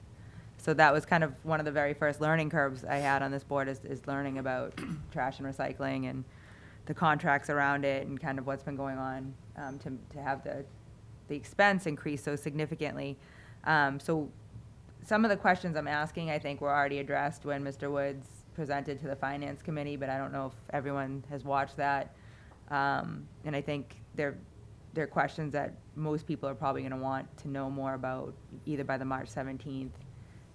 So that was kind of one of the very first learning curves I had on this board is learning about trash and recycling and the contracts around it and kind of what's been going on to have the expense increase so significantly. So some of the questions I'm asking, I think, were already addressed when Mr. Woods presented to the Finance Committee, but I don't know if everyone has watched that. And I think they're questions that most people are probably going to want to know more about, either by the March 17th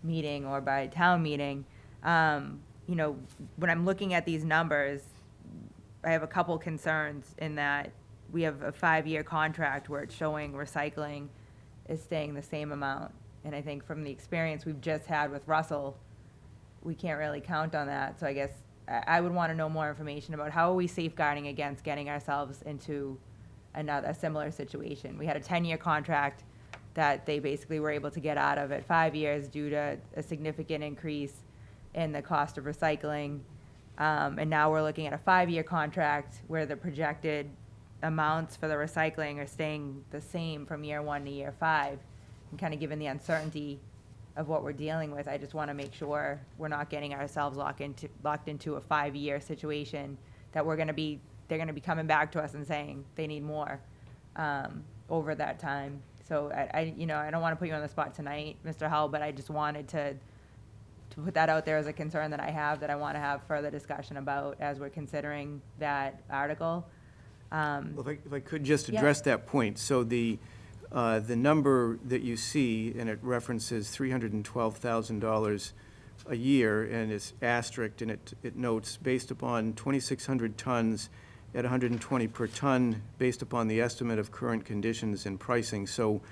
meeting or by town meeting. When I'm looking at these numbers, I have a couple concerns in that we have a 5-year contract where it's showing recycling is staying the same amount. And I think from the experience we've just had with Russell, we can't really count on that. So I guess I would want to know more information about how are we safeguarding against getting ourselves into a similar situation. We had a 10-year contract that they basically were able to get out of at 5 years due to a significant increase in the cost of recycling. And now we're looking at a 5-year contract where the projected amounts for the recycling are staying the same from year 1 to year 5. And kind of given the uncertainty of what we're dealing with. I just want to make sure we're not getting ourselves locked into a 5-year situation that they're going to be coming back to us and saying they need more over that time. So I don't want to put you on the spot tonight, Mr. Hull, but I just wanted to put that out there as a concern that I have, that I want to have further discussion about as we're considering that article. Well, if I could just Yeah. address that point. So the number that you see, and it references $312,000 a year, and it's asterisked, and it notes, based upon 2,600 tons at 120 per ton, based upon the estimate of current conditions and pricing. So,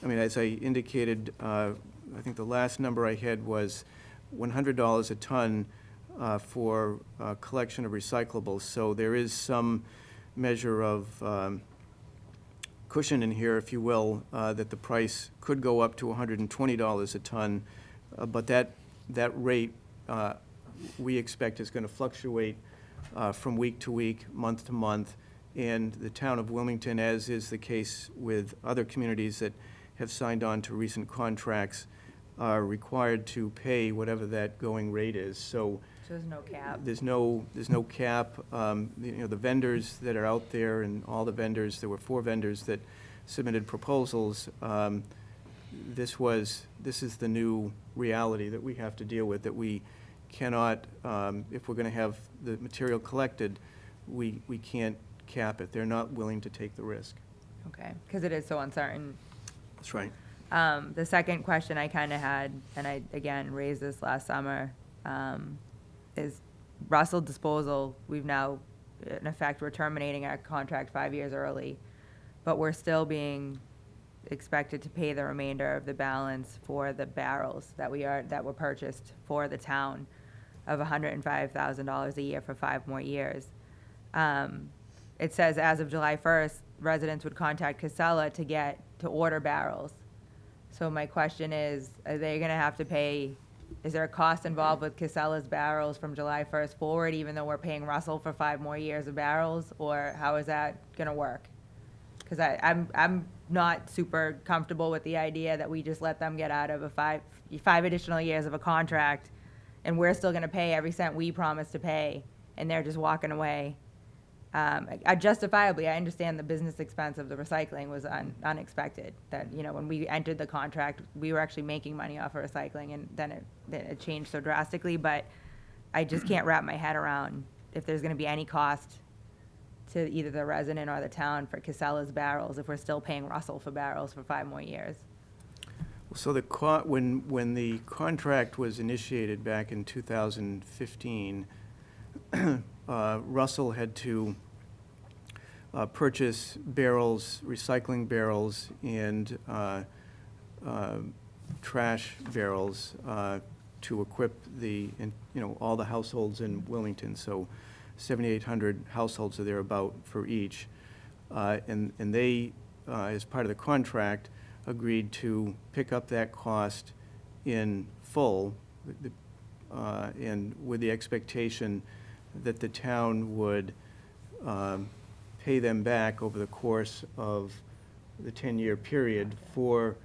I mean, as I indicated, I think the last number I had was $100 a ton for collection of recyclables. So there is some measure of cushion in here, if you will, that the price could go up to $120 a ton, but that rate we expect is going to fluctuate from week to week, month to month, and the town of Wilmington, as is the case with other communities that have signed on to recent contracts, are required to pay whatever that going rate is. So there's no cap. there's no cap. The vendors that are out there, and all the vendors, there were 4 vendors that submitted proposals. This is the new reality that we have to deal with, that we cannot, if we're going to have the material collected, we can't cap it. They're not willing to take the risk. Okay, because it is so uncertain. That's right. The second question I kind of had, and I, again, raised this last summer, is Russell Disposal. We've now, in effect, we're terminating our contract 5 years early, but we're still being expected to pay the remainder of the balance for the barrels that were purchased for the town of $105,000 a year for 5 more years. It says as of July 1st, residents would contact Casella to order barrels. So my question is, are they going to have to pay, is there a cost involved with Casella's barrels from July 1st forward, even though we're paying Russell for 5 more years of barrels, or how is that going to work? Because I'm not super comfortable with the idea that we just let them get out of a five additional years of a contract, and we're still going to pay every cent we promised to pay, and they're just walking away. Justifiably, I understand the business expense of the recycling was unexpected. That, when we entered the contract, we were actually making money off of recycling, and then it changed so drastically. But I just can't wrap my head around if there's going to be any cost to either the resident or the town for Casella's barrels if we're still paying Russell for barrels for 5 more years. So when the contract was initiated back in 2015, Russell had to purchase barrels, recycling barrels, and trash barrels to equip all the households in Wilmington. So 7,800 households are there about for each. And they, as part of the contract, agreed to pick up that cost in full, and with the expectation that the town would pay them back over the course of the 10-year period for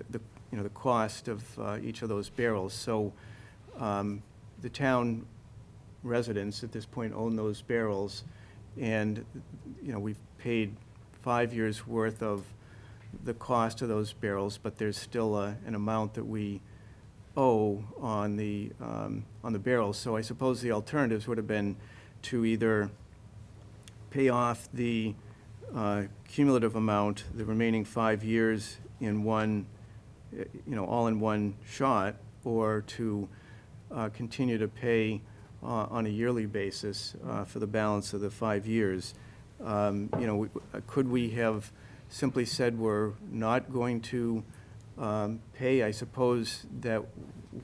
the cost of each of those barrels. So the town residents at this point own those barrels, and we've paid 5 years worth of the cost of those barrels, but there's still an amount that we owe on the barrels. So I suppose the alternatives would have been to either pay off the cumulative amount, the remaining 5 years in one, all in one shot, or to continue to pay on a yearly basis for the balance of the 5 years. Could we have simply said we're not going to pay? I suppose that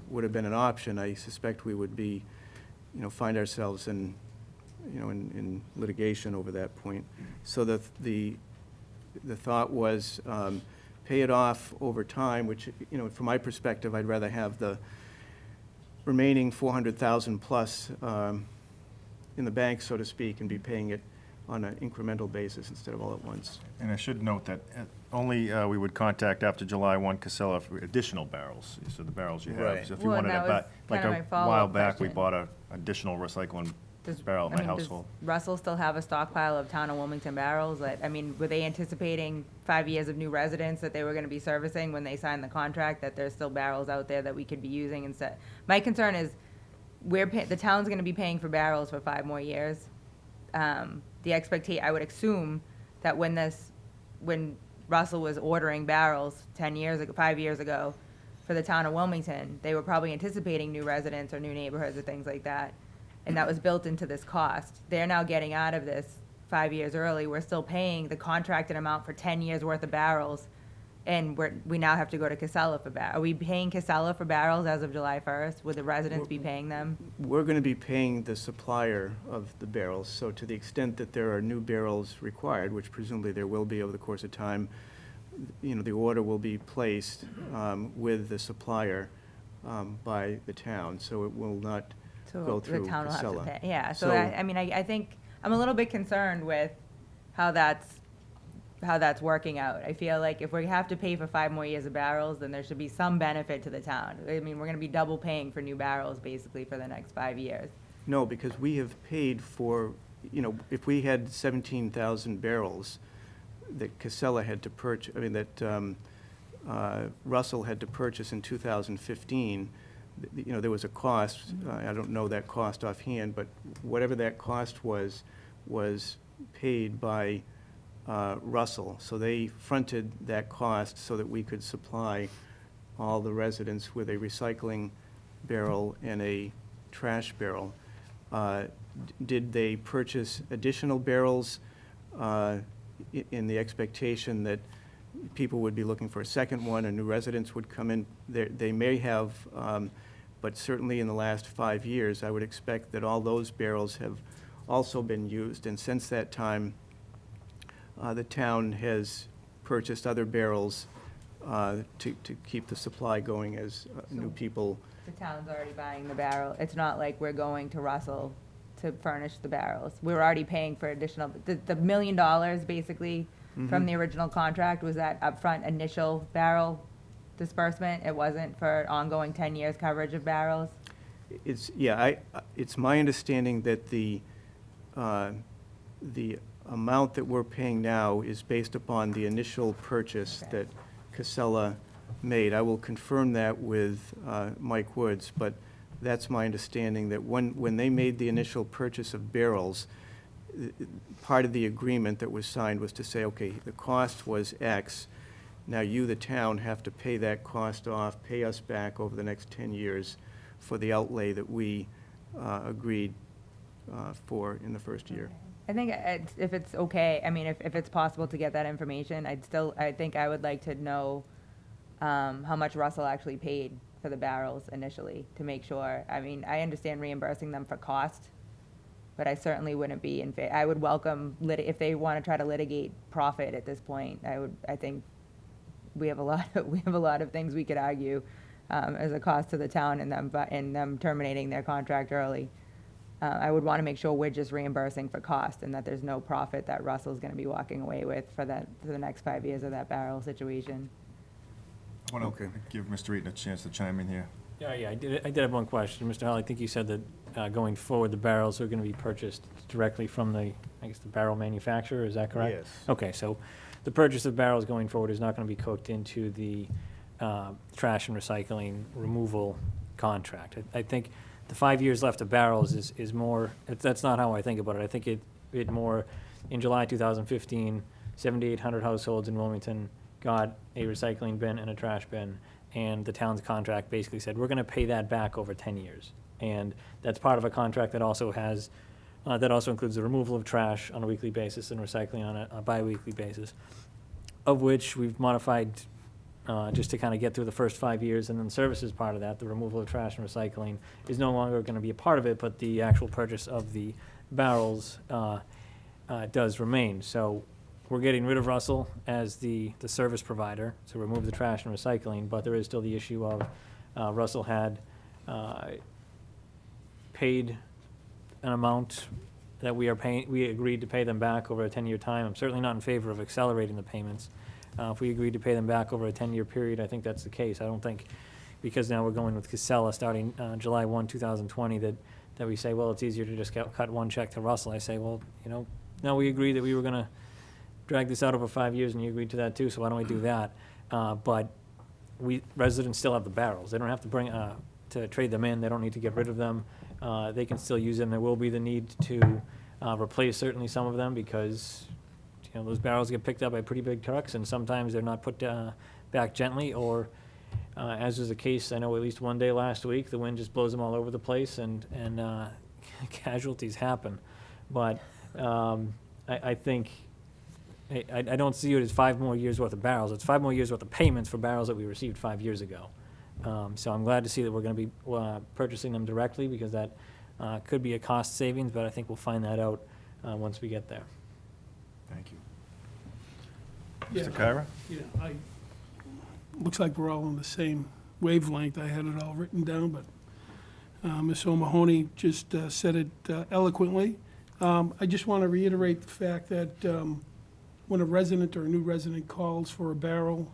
would have been an option. I suspect we would be, find ourselves in litigation over that point. So the thought was pay it off over time, which, from my perspective, I'd rather have the remaining 400,000 plus in the bank, so to speak, and be paying it on an incremental basis instead of all at once. And I should note that only we would contact after July 1 Casella for additional barrels, so the barrels you have. Right. So if you Well, wanted that to buy, was like kinda my a follow-up while back, we question. bought a additional recycling Does- barrel at I my mean, does household. Russell still have a stockpile of town of Wilmington barrels? I mean, were they anticipating 5 years of new residents that they were gonna be servicing when they signed the contract, that there's still barrels out there that we could be using instead? My concern is, the town's gonna be paying for barrels for 5 more years. I would assume that when Russell was ordering barrels 5 years ago for the town of Wilmington, they were probably anticipating new residents or new neighborhoods or things like that. And that was built into this cost. They're now getting out of this 5 years early. We're still paying the contracted amount for 10 years' worth of barrels. And we now have to go to Casella for Are we paying Casella for barrels as of July 1st? Would the residents be paying them? We're going to be paying the supplier of the barrels, so to the extent that there are new barrels required, which presumably there will be over the course of time, the order will be placed with the supplier by the town, so it will not So go the through town will have to Casella. pay. Yeah, so So- I think, I'm a little bit concerned with how that's working out. I feel like if we have to pay for 5 more years of barrels, then there should be some benefit to the town. I mean, we're gonna be double paying for new barrels basically for the next 5 years. No, because we have paid for, if we had 17,000 barrels that Casella had to purchase, that Russell had to purchase in 2015, there was a cost, I don't know that cost offhand, but whatever that cost was paid by Russell. So they fronted that cost so that we could supply all the residents with a recycling barrel and a trash barrel. Did they purchase additional barrels in the expectation that people would be looking for a second one and new residents would come in? They may have, but certainly in the last 5 years, I would expect that all those barrels have also been used. And since that time, the town has purchased other barrels to keep the supply going as new people. The town's already buying the barrel. It's not like we're going to Russell to furnish the barrels. We're already paying for additional, the $1 million basically from the original contract was that upfront initial barrel disbursement. It wasn't for ongoing 10 years coverage of barrels. It's my understanding that the amount that we're paying now is based upon the initial purchase Okay. that Casella made. I will confirm that with Mike Woods, but that's my understanding, that when they made the initial purchase of barrels, part of the agreement that was signed was to say, okay, the cost was X. Now you, the town, have to pay that cost off, pay us back over the next 10 years for the outlay that we agreed for in the first year. I think if it's okay, I mean, if it's possible to get that information, I think I would like to know how much Russell actually paid for the barrels initially to make sure. I mean, I understand reimbursing them for cost, but I certainly wouldn't be I would welcome if they want to try to litigate profit at this point. I think we have a lot of things we could argue as a cost to the town in them terminating their contract early. I would want to make sure we're just reimbursing for cost and that there's no profit that Russell's going to be walking away with for the next 5 years of that barrel situation. I want Okay. to give Mr. Eaton a chance to chime in here. Yeah, I did have one question. Mr. Hall, I think you said that going forward, the barrels are going to be purchased directly from the barrel manufacturer, is that correct? Yes. Okay, so the purchase of barrels going forward is not going to be cooked into the trash and recycling removal contract. I think the 5 years left of barrels is more, that's not how I think about it. I think it more, in July 2015, 7,800 households in Wilmington got a recycling bin and a trash bin, and the town's contract basically said, we're gonna pay that back over 10 years. And that's part of a contract that also has, that also includes the removal of trash on a weekly basis and recycling on a bi-weekly basis, of which we've modified just to kind of get through the first 5 years, and then the services part of that, the removal of trash and recycling, is no longer going to be a part of it, but the actual purchase of the barrels does remain. So we're getting rid of Russell as the service provider, to remove the trash and recycling, but there is still the issue of Russell had paid an amount that we agreed to pay them back over a 10-year time. I'm certainly not in favor of accelerating the payments. If we agreed to pay them back over a 10-year period, I think that's the case. I don't think, because now we're going with Casella starting July 1, 2020, that we say, well, it's easier to just cut one check to Russell. I say, well, no, we agreed that we were going to drag this out over 5 years, and you agreed to that too, so why don't we do that? But residents still have the barrels. They don't have to to trade them in. They don't need to get rid of them. They can still use them. There will be the need to replace certainly some of them, because those barrels get picked up by pretty big trucks, and sometimes they're not put back gently, or as was the case, I know at least one day last week, the wind just blows them all over the place, and casualties happen. But I think I don't see it as 5 more years worth of barrels. It's 5 more years worth of payments for barrels that we received 5 years ago. So I'm glad to see that we're going to be purchasing them directly, because that could be a cost savings, but I think we'll find that out once we get there. Thank you. Yeah, Mr. Kyra? Yeah, looks like we're all on the same wavelength. I had it all written down, but Ms. O'Mahony just said it eloquently. I just want to reiterate the fact that when a resident or a new resident calls for a barrel,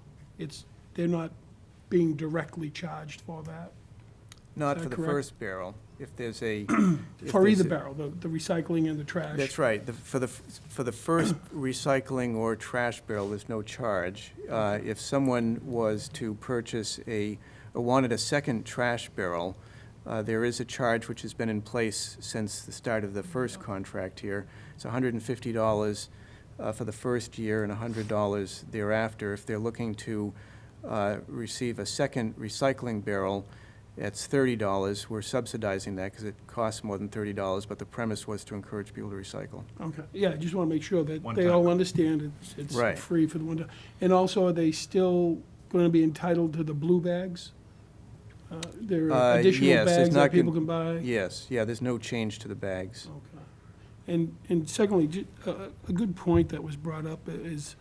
they're not being directly charged for that. Not Is for that the correct? first barrel. If there's a... For either barrel, the recycling and the trash. That's right. For the first recycling or trash barrel, there's no charge. If someone was to purchase wanted a second trash barrel, there is a charge which has been in place since the start of the first contract here. It's $150 for the first year and $100 thereafter. If they're looking to receive a second recycling barrel, it's $30. We're subsidizing that because it costs more than $30, but the premise was to encourage people to recycle. Okay, yeah, I just want to make sure that One they time. all understand it's Right. free for the one time. And also, are they still going to be entitled to the blue bags? There are additional yes, it's bags not that people gon- can buy? Yes, yeah, there's no change to the bags. Okay. And secondly, a good point that was brought up is,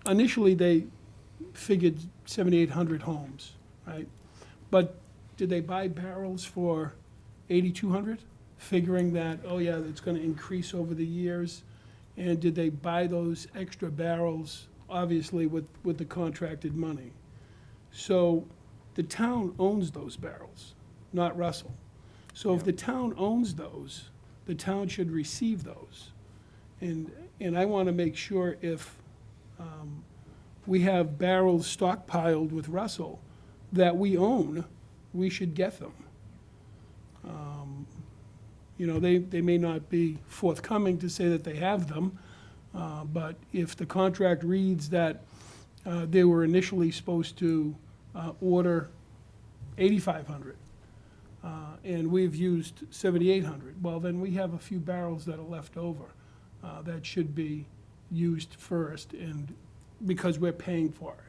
initially, they figured 7,800 homes, right? But did they buy barrels for 8,200, figuring that, oh yeah, it's going to increase over the years? And did they buy those extra barrels, obviously, with the contracted money? So the town owns those barrels, not Russell. So if the town owns those, the town should receive those. And I want to make sure if we have barrels stockpiled with Russell that we own, we should get them. They may not be forthcoming to say that they have them, but if the contract reads that they were initially supposed to order 8,500, and we've used 7,800, well, then we have a few barrels that are left over that should be used first, and because we're paying for it.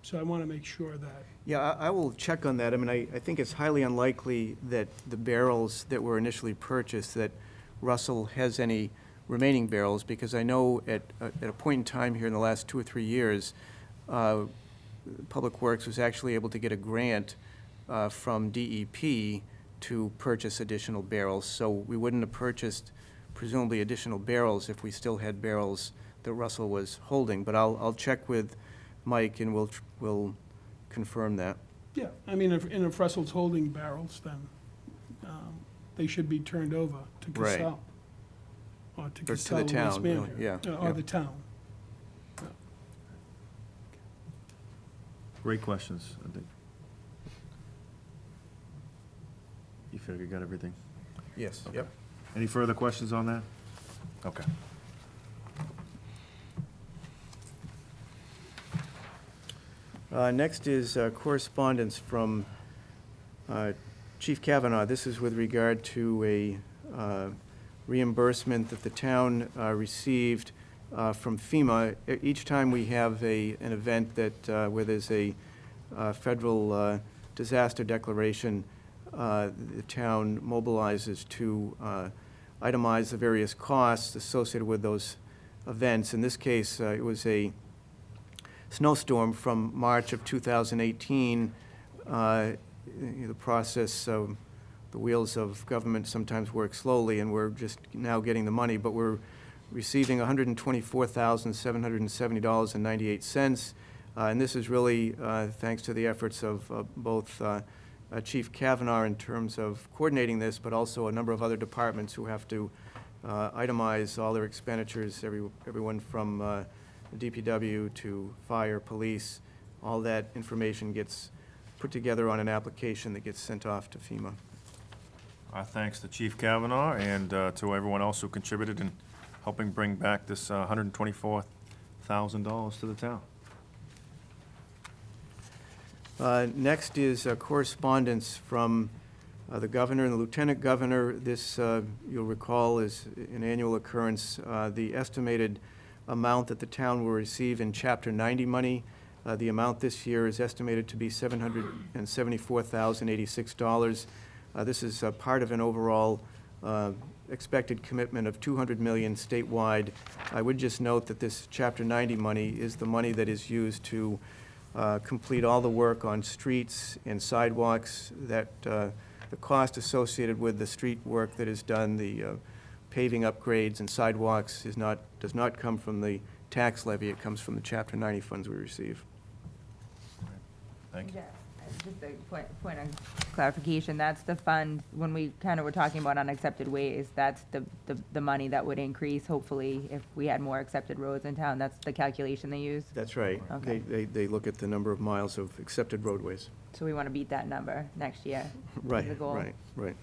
So I want to make sure that, Yeah, I will check on that. I mean, I think it's highly unlikely that the barrels that were initially purchased, that Russell has any remaining barrels, because I know at a point in time here in the last 2 or 3 years, Public Works was actually able to get a grant from DEP to purchase additional barrels. So we wouldn't have purchased presumably additional barrels if we still had barrels that Russell was holding. But I'll check with Mike, and we'll confirm that. yeah, I mean, if Russell's holding barrels, then they should be turned over to Right. Casell. Or to Or to Casell the Waste town, really, Management. yeah, Or yeah. the town. Great questions, I think. You feel you got everything? Yes, Okay. yep. Any further questions on that? Okay. Next is correspondence from Chief Kavanaugh. This is with regard to a reimbursement that the town received from FEMA. Each time we have an event that, where there's a federal disaster declaration, the town mobilizes to itemize the various costs associated with those events. In this case, it was a snowstorm from March of 2018. The process, the wheels of government sometimes work slowly, and we're just now getting the money, but we're receiving $124,770.98. And this is really thanks to the efforts of both Chief Kavanaugh in terms of coordinating this, but also a number of other departments who have to itemize all their expenditures, everyone from DPW to fire, police. All that information gets put together on an application that gets sent off to FEMA. Our thanks to Chief Kavanaugh and to everyone else who contributed in helping bring back this $124,000 to the town. Next is correspondence from the governor and the lieutenant governor. This, you'll recall, is an annual occurrence. The estimated amount that the town will receive in Chapter 90 money, the amount this year is estimated to be $774,086. This is part of an overall expected commitment of $200 million statewide. I would just note that this Chapter 90 money is the money that is used to complete all the work on streets and sidewalks, that the cost associated with the street work that is done, the paving upgrades and sidewalks does not come from the tax levy. It comes from the Chapter 90 funds we receive. Thank you. Yeah, just a point of clarification, that's the fund, when we kind of were talking about unaccepted ways, that's the money that would increase, hopefully, if we had more accepted roads in town. That's the calculation they use? That's right. Okay. They look at the number of miles of accepted roadways. So we want to beat that number next year? is Right, the goal? right.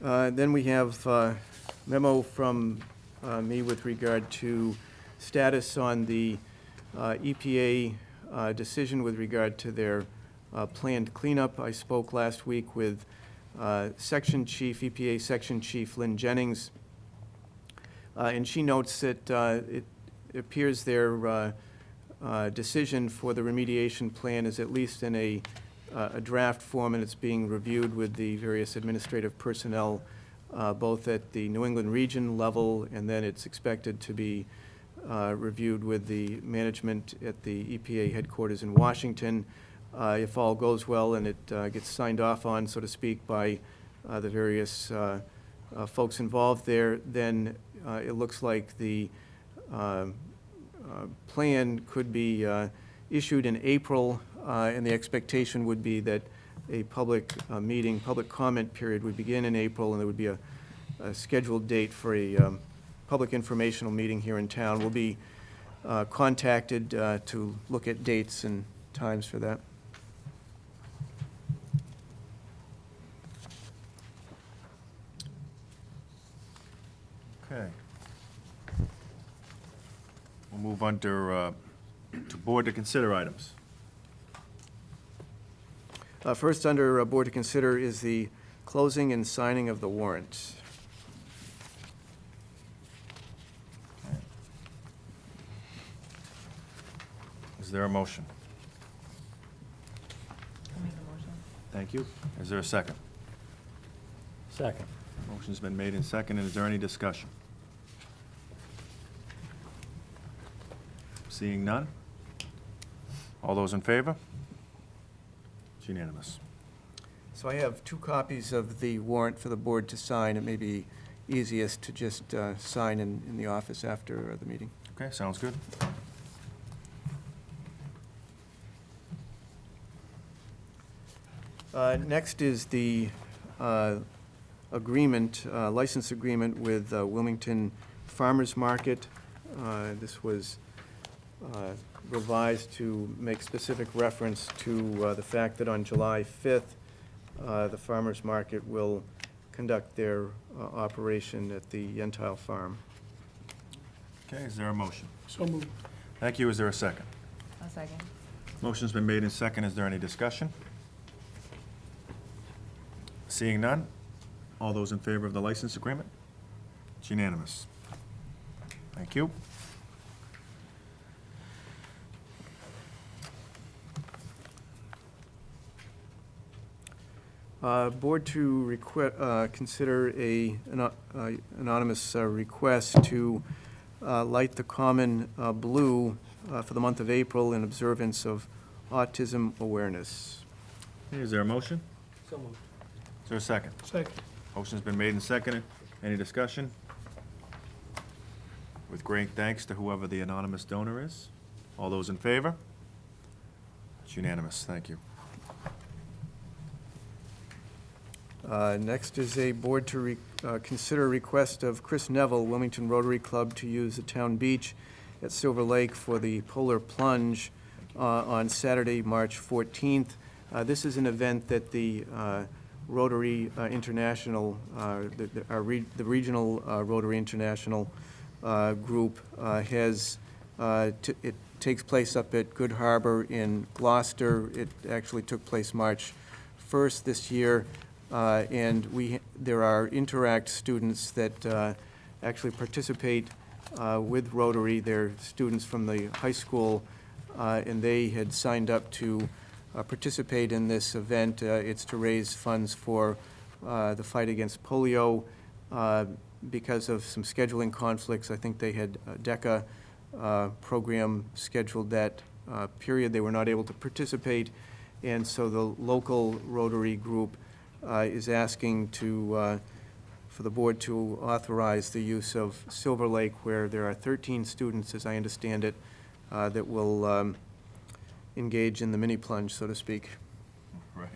Then we have memo from me with regard to status on the EPA decision with regard to their planned cleanup. I spoke last week with Section Chief, EPA Section Chief Lynn Jennings, and she notes that it appears their decision for the remediation plan is at least in a draft form, and it's being reviewed with the various administrative personnel, both at the New England region level, and then it's expected to be reviewed with the management at the EPA headquarters in Washington. If all goes well and it gets signed off on, so to speak, by the various folks involved there, then it looks like the plan could be issued in April, and the expectation would be that a public meeting, public comment period would begin in April, and there would be a scheduled date for a public informational meeting here in town. We'll be contacted to look at dates and times for that. Okay. We'll move on to board to consider items. First, under board to consider is the closing and signing of the warrant. Is there a motion? I'll make a motion. Thank you. Is there a second? Second. Motion's been made and seconded. Is there any discussion? Seeing none? All those in favor? It's unanimous. So I have 2 copies of the warrant for the board to sign. It may be easiest to just sign in the office after the meeting. Okay, sounds good. Next is the agreement, license agreement with Wilmington Farmers Market. This was revised to make specific reference to the fact that on July 5th, the farmers market will conduct their operation at the Yentile Farm. Okay, is there a motion? So moved. Thank you. Is there a second? I'll second. Motion's been made and seconded. Is there any discussion? Seeing none? All those in favor of the license agreement? It's unanimous. Thank you. Board to consider an anonymous request to light the common blue for the month of April in observance of Autism Awareness. Okay, is there a motion? So moved. Is there a second? Second. Motion's been made and seconded. Any discussion? With great thanks to whoever the anonymous donor is. All those in favor? It's unanimous. Thank you. Next is a board to consider a request of Chris Neville, Wilmington Rotary Club, to use the town beach at Silver Lake for the Polar Plunge on Saturday, March 14th. This is an event that the Rotary International, the regional Rotary International group has, it takes place up at Good Harbor in Gloucester. It actually took place March 1st this year. And there are Interact students that actually participate with Rotary. They're students from the high school, and they had signed up to participate in this event. It's to raise funds for the fight against polio. Because of some scheduling conflicts, I think they had a DECA program scheduled that period. They were not able to participate, and so the local Rotary group is asking for the board to authorize the use of Silver Lake, where there are 13 students, as I understand it, that will engage in the mini plunge, so to speak. Right.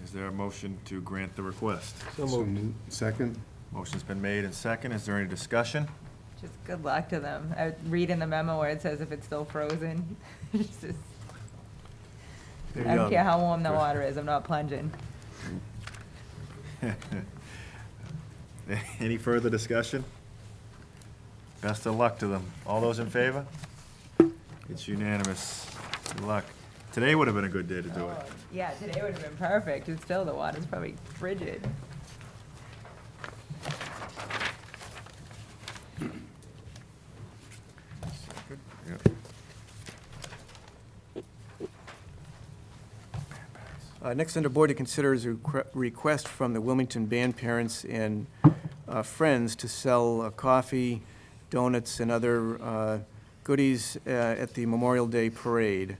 Is there a motion to grant the request? So moved. Second? Motion's been made and second. Is there any discussion? Just good luck to them. I read in the memo where it says if it's still frozen. It's just- I don't care how warm the water is, I'm not plunging. Any further discussion? Best of luck to them. All those in favor? It's unanimous. Good luck. Today would have been a good day to do it. Yeah, today would have been perfect, and still the water's probably frigid. Yep. Next under board to consider is a request from the Wilmington band parents and friends to sell coffee, donuts, and other goodies at the Memorial Day Parade.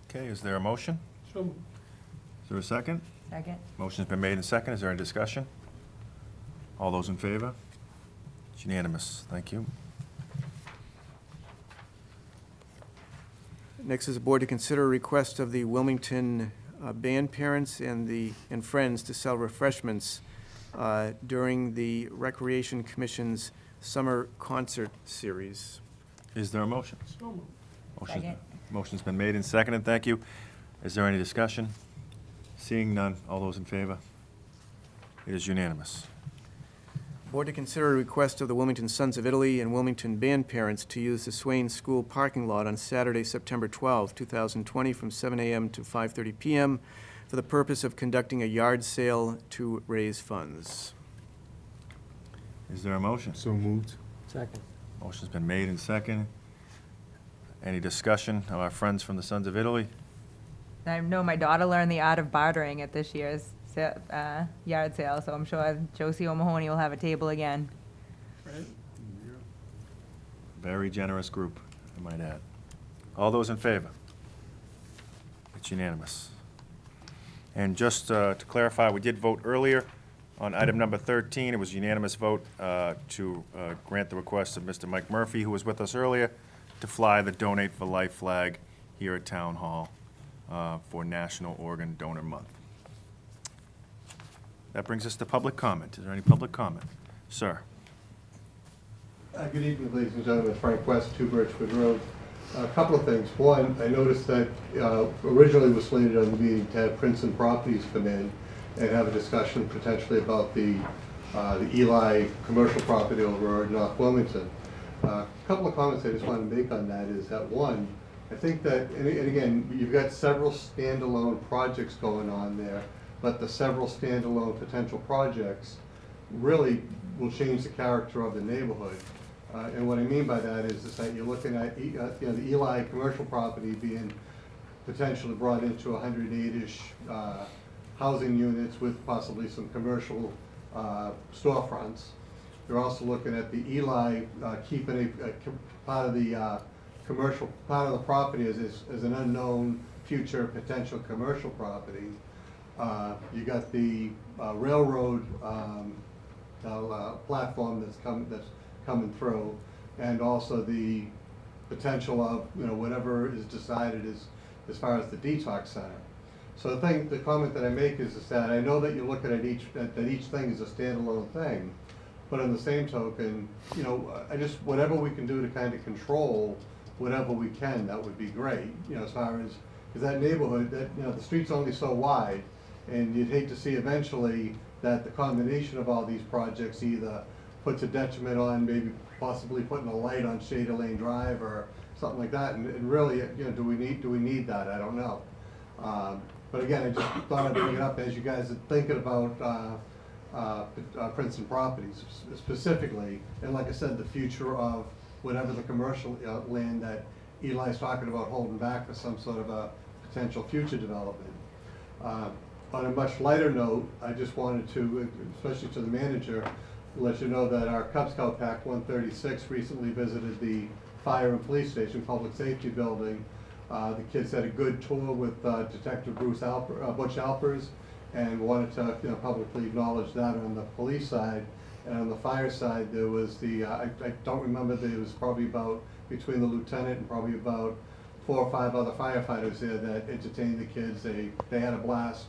Okay, is there a motion? So moved. Is there a second? Second? Motion's been made and second. Is there any discussion? All those in favor? It's unanimous. Thank you. Next is a board to consider a request of the Wilmington band parents and friends to sell refreshments during the Recreation Commission's Summer Concert Series. Is there a motion? So moved. Motion's- Second. Motion's been made and seconded. Thank you. Is there any discussion? Seeing none. All those in favor? It is unanimous. Board to consider a request of the Wilmington Sons of Italy and Wilmington band parents to use the Swain School parking lot on Saturday, September 12, 2020, from 7 a.m. to 5:30 p.m. for the purpose of conducting a yard sale to raise funds. Is there a motion? So moved. Second. Motion's been made and seconded. Any discussion of our friends from the Sons of Italy? I know my daughter learned the art of bartering at this year's yard sale, so I'm sure Josie O'Mahony will have a table again. Right? Very generous group, I might add. All those in favor? It's unanimous. And just to clarify, we did vote earlier on item number 13. It was a unanimous vote to grant the request of Mr. Mike Murphy, who was with us earlier, to fly the Donate for Life flag here at Town Hall for National Organ Donor Month. That brings us to public comment. Is there any public comment? Sir? Good evening, ladies and gentlemen. Frank West, 2 Birchwood Road. A couple of things. One, I noticed that originally was slated on the meeting to have Princeton Properties come in and have a discussion potentially about the Eli commercial property over in North Wilmington. A couple of comments I just want to make on that is that, one, I think that, and again, you've got several standalone projects going on there, but the several standalone potential projects really will change the character of the neighborhood. And what I mean by that is that you're looking at the Eli commercial property being potentially brought into 108-ish housing units with possibly some commercial storefronts. You're also looking at the Eli keeping a part of the commercial part of the property as an unknown future potential commercial property. You got the railroad platform that's coming through, and also the potential of, whatever is decided as far as the detox center. So the comment that I make is that I know that you're looking at each thing as a standalone thing, but on the same token, whatever we can do to kind of control whatever we can, that would be great. As far as, because that neighborhood, the street's only so wide, and you'd hate to see eventually that the combination of all these projects either puts a detriment on maybe possibly putting a light on Shady Lane Drive or something like that. And really, do we need that? I don't know. But again, I just thought I'd bring it up as you guys are thinking about Princeton properties specifically, and like I said, the future of whatever the commercial land that Eli's talking about holding back for some sort of a potential future development. On a much lighter note, I just wanted to, especially to the manager, let you know that our Cub Scout Pack 136 recently visited the Fire and Police Station Public Safety Building. The kids had a good tour with Detective Butch Alpers, and wanted to publicly acknowledge that on the police side. And on the fire side, there was I don't remember, there was probably about, between the lieutenant and probably about 4 or 5 other firefighters there that entertained the kids. They had a blast,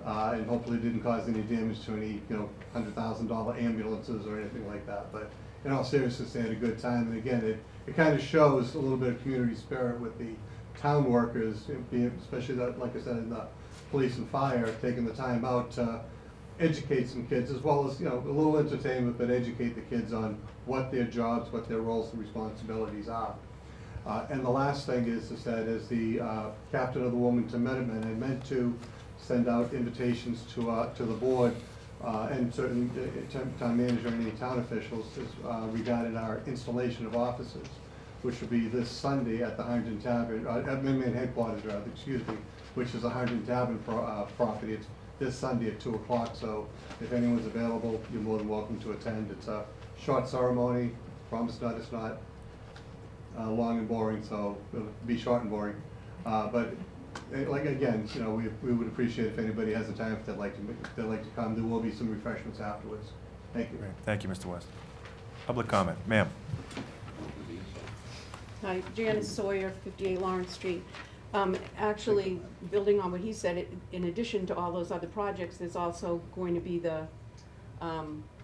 and hopefully didn't cause any damage to any $100,000 ambulances or anything like that. But in all seriousness, they had a good time. And again, it kind of shows a little bit of community spirit with the town workers, especially that, like I said, in the police and fire, taking the time out to educate some kids, as well as, a little entertainment, but educate the kids on what their jobs, what their roles and responsibilities are. And the last thing is that as the captain of the Wilmington Minutemen, I meant to send out invitations to the board and certainly town manager and any town officials regarding our installation of offices, which will be this Sunday at the Huntington Tavern, at Minuteman headquarters rather, excuse me, which is a Huntington Tavern property. It's this Sunday at 2 o'clock, so if anyone's available, you're more than welcome to attend. It's a short ceremony. Promise not, it's not long and boring, so it'll be short and boring. But like again, we would appreciate if anybody has the time, if they'd like to come. There will be some refreshments afterwards. Thank you. Great. Thank you, Mr. West. Public comment, ma'am. Hi, Janice Sawyer, 58 Lawrence Street. Actually, building on what he said, in addition to all those other projects, there's also going to be the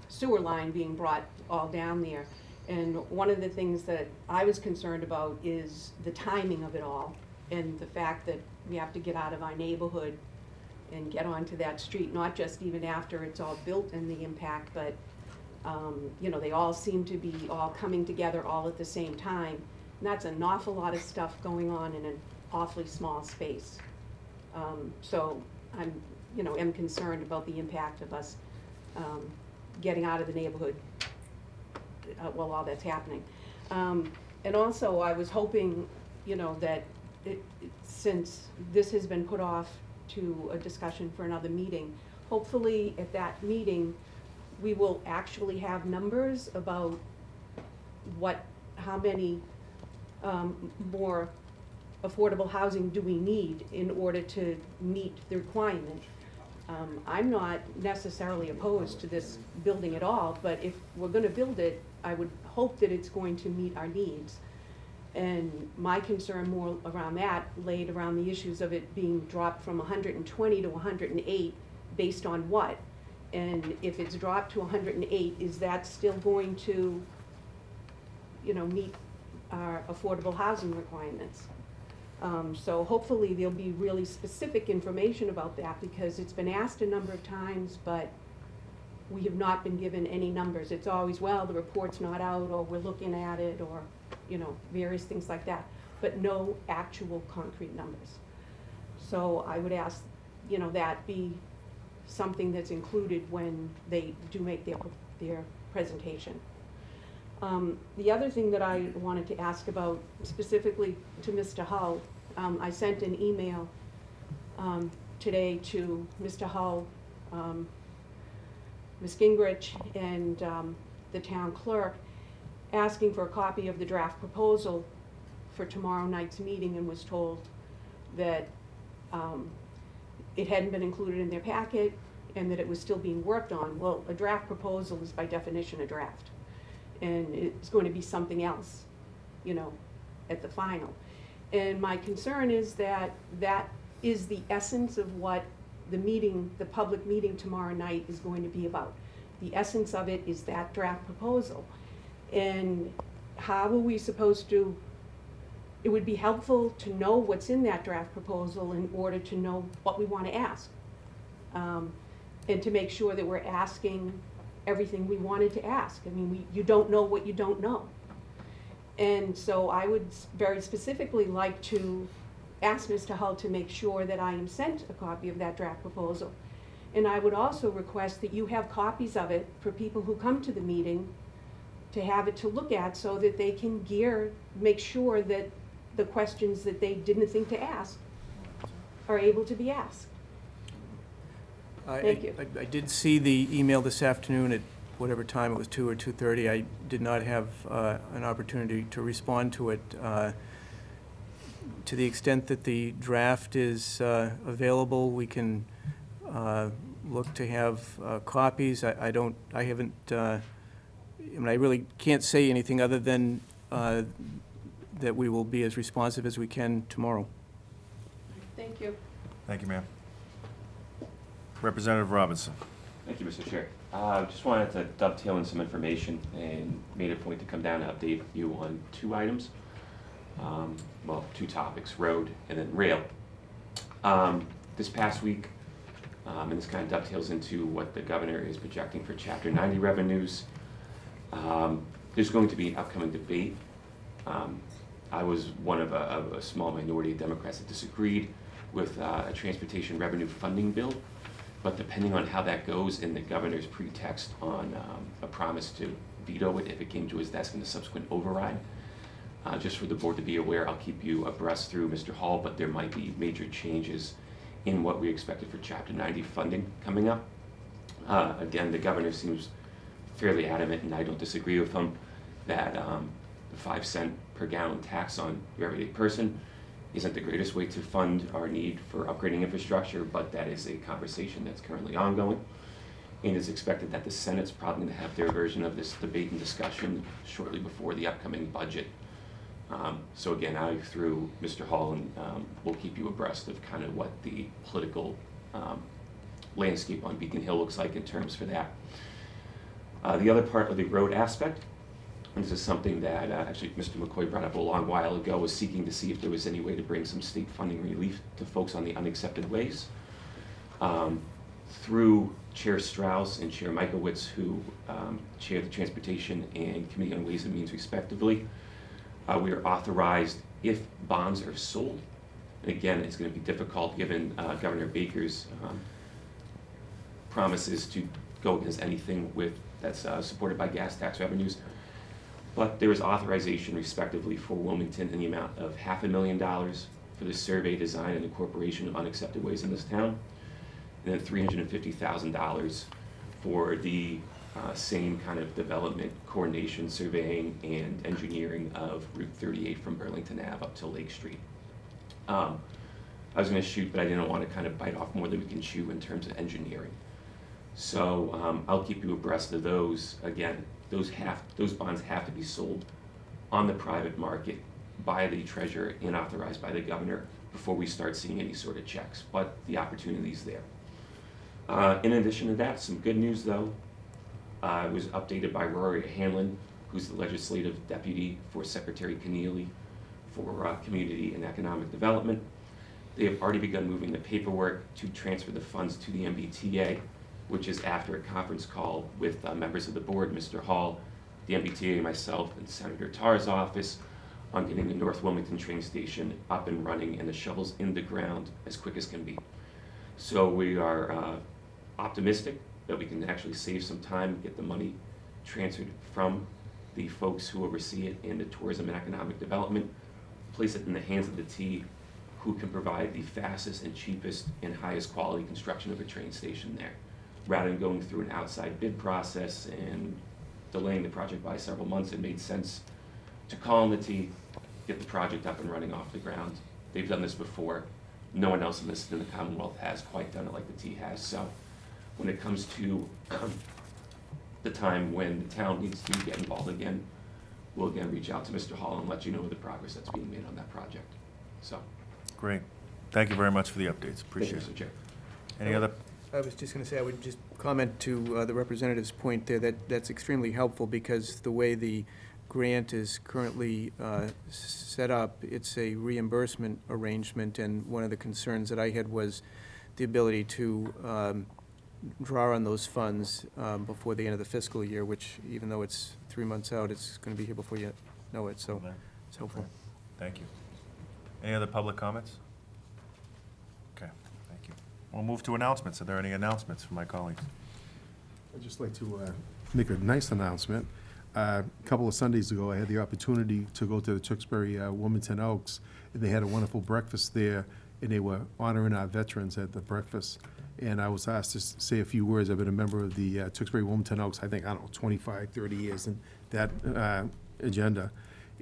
sewer line being brought all down there. And one of the things that I was concerned about is the timing of it all, and the fact that we have to get out of our neighborhood and get onto that street, not just even after it's all built and the impact, but they all seem to be all coming together all at the same time. And that's an awful lot of stuff going on in an awfully small space. So I'm, am concerned about the impact of us getting out of the neighborhood while all that's happening. And also I was hoping, that since this has been put off to a discussion for another meeting, hopefully at that meeting we will actually have numbers about how many more affordable housing do we need in order to meet the requirement. I'm not necessarily opposed to this building at all, but if we're gonna build it, I would hope that it's going to meet our needs. And my concern more around that laid around the issues of it being dropped from 120 to 108 based on what? And if it's dropped to 108, is that still going to, meet our affordable housing requirements? So hopefully there'll be really specific information about that, because it's been asked a number of times, but we have not been given any numbers. It's always, well, the report's not out, or we're looking at it, or, various things like that, but no actual concrete numbers. So I would ask, that be something that's included when they do make their presentation. The other thing that I wanted to ask about specifically to Mr. Hull, I sent an email today to Mr. Hull, Ms. Gingrich, and the town clerk, asking for a copy of the draft proposal for tomorrow night's meeting, and was told that it hadn't been included in their packet and that it was still being worked on. Well, a draft proposal is by definition a draft. And it's going to be something else, you know, at the final. And my concern is that that is the essence of what the meeting, the public meeting tomorrow night is going to be about. The essence of it is that draft proposal. And how are we supposed to, it would be helpful to know what's in that draft proposal in order to know what we want to ask. And to make sure that we're asking everything we wanted to ask. I mean, you don't know what you don't know. And so I would very specifically like to ask Mr. Hull to make sure that I am sent a copy of that draft proposal. And I would also request that you have copies of it for people who come to the meeting to have it to look at so that they can make sure that the questions that they didn't think to ask are able to be asked. Thank you. I did see the email this afternoon at whatever time it was, 2 or 2:30. I did not have an opportunity to respond to it. To the extent that the draft is available, we can look to have copies. I haven't, I mean, I really can't say anything other than that we will be as responsive as we can tomorrow. Thank you. Thank you, ma'am. Representative Robinson. Thank you, Mr. Chair. Just wanted to dovetail in some information and made a point to come down and update you on 2 items. Well, 2 topics, road and then rail. This past week, and this kind of dovetails into what the governor is projecting for Chapter 90 revenues, there's going to be an upcoming debate. I was one of a small minority of Democrats that disagreed with a transportation revenue funding bill. But depending on how that goes in the governor's pretext on a promise to veto it if it came to his desk in the subsequent override, just for the board to be aware, I'll keep you abreast through Mr. Hall, but there might be major changes in what we expected for Chapter 90 funding coming up. Again, the governor seems fairly adamant, and I don't disagree with him, that the 5-cent per gallon tax on your everyday person isn't the greatest way to fund our need for upgrading infrastructure, but that is a conversation that's currently ongoing. And it's expected that the Senate's probably going to have their version of this debate and discussion shortly before the upcoming budget. So again, I, through Mr. Hall, and will keep you abreast of kind of what the political landscape on Beacon Hill looks like in terms for that. The other part of the road aspect, and this is something that actually Mr. McCoy brought up a long while ago, was seeking to see if there was any way to bring some state funding relief to folks on the unaccepted ways. Through Chair Strauss and Chair Michaelwitz, who chair the Transportation and Committee on Ways and Means respectively, we are authorized, if bonds are sold, and again, it's going to be difficult given Governor Baker's promises to go against anything that's supported by gas tax revenues. But there is authorization respectively for Wilmington in the amount of $500,000 for the survey, design, and incorporation of unaccepted ways in this town, and then $350,000 for the same kind of development, coordination, surveying, and engineering of Route 38 from Burlington Ave up to Lake Street. I was going to shoot, but I didn't want to kind of bite off more than we can chew in terms of engineering. So I'll keep you abreast of those. Again, those bonds have to be sold on the private market by the treasurer and authorized by the governor before we start seeing any sort of checks, but the opportunity's there. In addition to that, some good news though. I was updated by Rory Hanlon, who's the legislative deputy for Secretary Keneally for Community and Economic Development. They have already begun moving the paperwork to transfer the funds to the MBTA, which is after a conference call with members of the board, Mr. Hall, the MBTA, myself, and Senator Tarr's office on getting the North Wilmington train station up and running and the shovels in the ground as quick as can be. So we are optimistic that we can actually save some time, get the money transferred from the folks who oversee it in the tourism and economic development, place it in the hands of the T, who can provide the fastest and cheapest and highest quality construction of a train station there, rather than going through an outside bid process and delaying the project by several months. It made sense to call in the T, get the project up and running off the ground. They've done this before. no one else in the Commonwealth has quite done it like the T has. So when it comes to the time when the town needs to get involved again, we'll again reach out to Mr. Hall and let you know the progress that's being made on that project. So, Great. Thank you very much for the updates. thank you, Appreciate Mr. it. Chair. Any other? I was just going to say, I would just comment to the representative's point there, that that's extremely helpful, because the way the grant is currently set up, it's a reimbursement arrangement, and one of the concerns that I had was the ability to draw on those funds before the end of the fiscal year, which, even though it's 3 months out, it's going to be here before you know it, so it's helpful. Thank you. Any other public comments? Okay, thank you. We'll move to announcements. Are there any announcements from my colleagues? I'd just like to make a nice announcement. A couple of Sundays ago, I had the opportunity to go to the Tewksbury Wilmington Oaks, and they had a wonderful breakfast there, and they were honoring our veterans at the breakfast. And I was asked to say a few words. I've been a member of the Tewksbury Wilmington Oaks, I think, 25, 30 years in that agenda.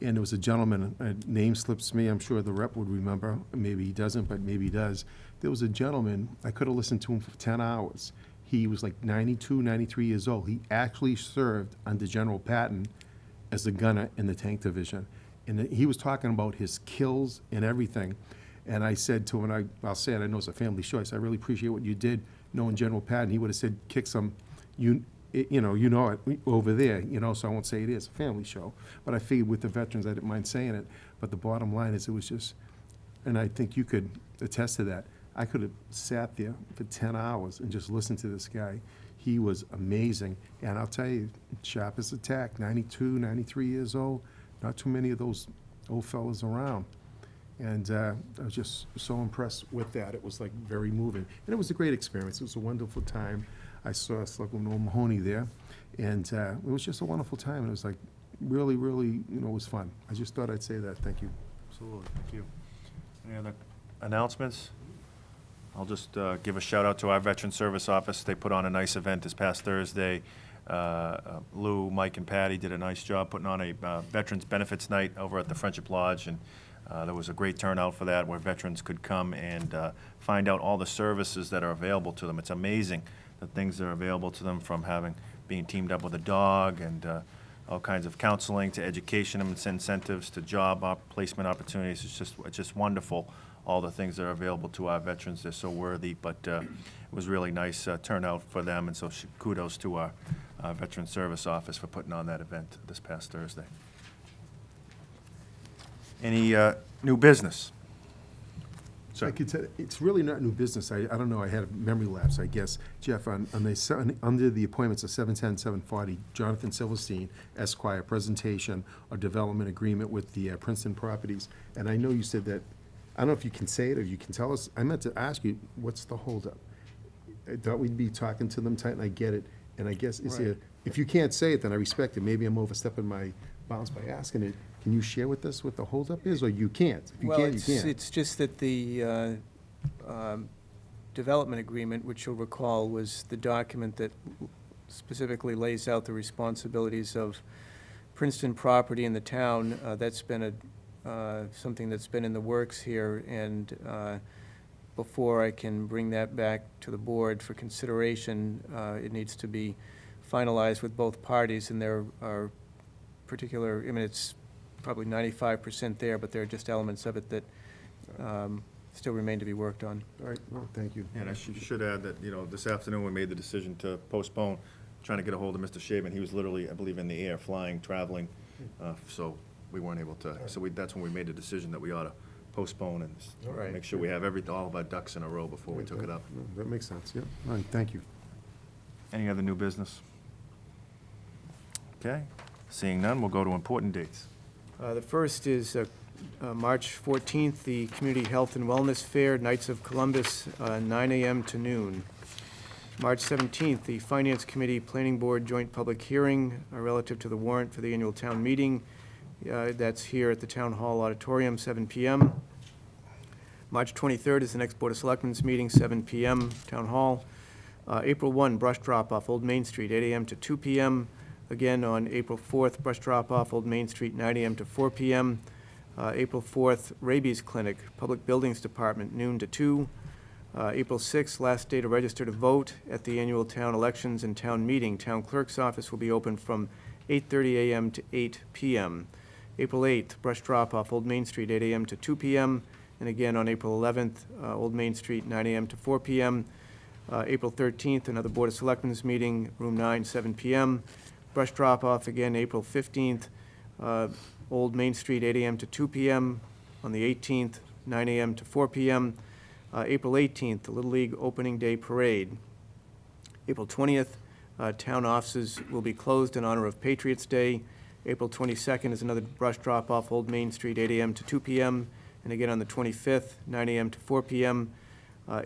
And there was a gentleman, name slips me, I'm sure the rep would remember, maybe he doesn't, but maybe he does. There was a gentleman, I could have listened to him for 10 hours. He was like 92, 93 years old. He actually served under General Patton as a gunner in the tank division. And he was talking about his kills and everything. And I said to him, and I'll say it, I know it's a family show, I said, I really appreciate what you did knowing General Patton. He would have said, kick some, you know it over there, so I won't say it is a family show. But I figured with the veterans, I didn't mind saying it. But the bottom line is, it was just, and I think you could attest to that, I could have sat there for 10 hours and just listened to this guy. He was amazing. And I'll tell you, sharp as a tack, 92, 93 years old, not too many of those old fellas around. And I was just so impressed with that. It was like very moving. And it was a great experience. It was a wonderful time. I saw Selectman Mahoney there, and it was just a wonderful time. And it was like really, really, it was fun. I just thought I'd say that. Thank you. Absolutely, thank you. Any other announcements? I'll just give a shout out to our Veteran Service Office. They put on a nice event this past Thursday. Lou, Mike, and Patty did a nice job putting on a Veterans Benefits Night over at the Friendship Lodge, and there was a great turnout for that, where veterans could come and find out all the services that are available to them. It's amazing the things that are available to them, from being teamed up with a dog, and all kinds of counseling, to education and incentives, to job placement opportunities. It's just wonderful, all the things that are available to our veterans. They're so worthy, but it was really nice turnout for them, and so kudos to our Veteran Service Office for putting on that event this past Thursday. Any new business? I could tell, it's really not new business. I don't know, I had a memory lapse, I guess. Jeff, under the appointments of 710, 740, Jonathan Silverstein, Esquire, presentation or development agreement with the Princeton Properties. And I know you said that, I don't know if you can say it or you can tell us. I meant to ask you, what's the holdup? I thought we'd be talking to them tight, and I get it. And I guess, if you can't say it, then I respect it. Maybe I'm overstepping my bounds by asking it. Can you share with us what the holdup is, or you can't? If you can't, you can't. It's just that the development agreement, which you'll recall, was the document that specifically lays out the responsibilities of Princeton Property in the town. That's been something that's been in the works here, and before I can bring that back to the board for consideration, it needs to be finalized with both parties, and there are particular, it's probably 95% there, but there are just elements of it that still remain to be worked on. All right, well, thank you. And I should add that, this afternoon, we made the decision to postpone, trying to get a hold of Mr. Shaven. He was literally, I believe, in the air, flying, traveling, so we weren't able to. So that's when we made the decision that we ought to postpone and make sure we have all of our ducks in a row before we took it up. That makes sense, yeah. All right, thank you. Any other new business? Okay, seeing none, we'll go to important dates. The first is March 14th, the Community Health and Wellness Fair, Knights of Columbus, 9 a.m. to noon. March 17th, the Finance Committee Planning Board Joint Public Hearing relative to the warrant for the annual town meeting. That's here at the Town Hall Auditorium, 7 p.m. March 23rd is the next Board of Selectmen's meeting, 7 p.m., Town Hall. April 1, brush drop-off, Old Main Street, 8 a.m. to 2 p.m. Again, on April 4th, brush drop-off, Old Main Street, 9 a.m. to 4 p.m. April 4th, rabies clinic, Public Buildings Department, noon to 2. April 6th, last day to register to vote at the annual town elections and town meeting. Town clerk's office will be open from 8:30 a.m. to 8 p.m. April 8th, brush drop-off, Old Main Street, 8 a.m. to 2 p.m. And again, on April 11th, Old Main Street, 9 a.m. to 4 p.m. April 13th, another Board of Selectmen's meeting, room 9, 7 p.m. Brush drop-off, again, April 15th, Old Main Street, 8 a.m. to 2 p.m. On the 18th, 9 a.m. to 4 p.m. April 18th, the Little League Opening Day Parade. April 20th, town offices will be closed in honor of Patriots' Day. April 22nd is another brush drop-off, Old Main Street, 8 a.m. to 2 p.m. And again on the 25th, 9 a.m. to 4 p.m.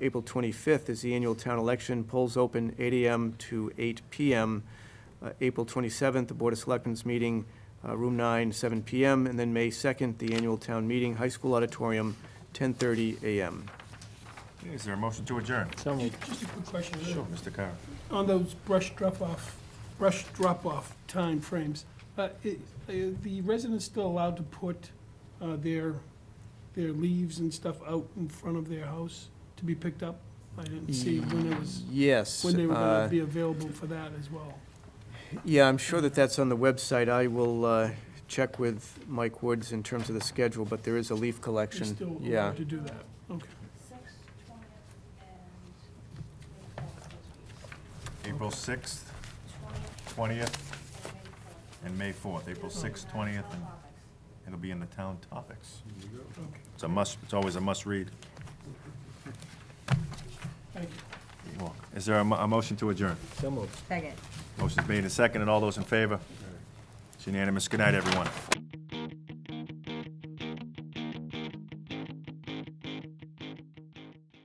April 25th is the annual town election, polls open 8 a.m. to 8 p.m. April 27th, the Board of Selectmen's meeting, room 9, 7 p.m. And then May 2nd, the annual town meeting, high school auditorium, 10:30 a.m. Is there a motion to adjourn? So moved. Just a quick question. Sure, Mr. Carr. On those brush drop-off timeframes, the residents still allowed to put their leaves and stuff out in front of their house to be picked up? I didn't see when it was, Yes. when they were gonna be available for that as well. Yeah, I'm sure that that's on the website. I will check with Mike Woods in terms of the schedule, but there is a leaf They're collection. still Yeah. allowed to do that, okay. 6th, 20th, and April 6th, 20th, and May 4th. April 6th, 20th, and it'll be in the town topics. It's a must, it's always a must-read. Thank you. Well, is there a motion to adjourn? So moved. Second. Motion's made and seconded. All those in favor? It's unanimous. Good night, everyone.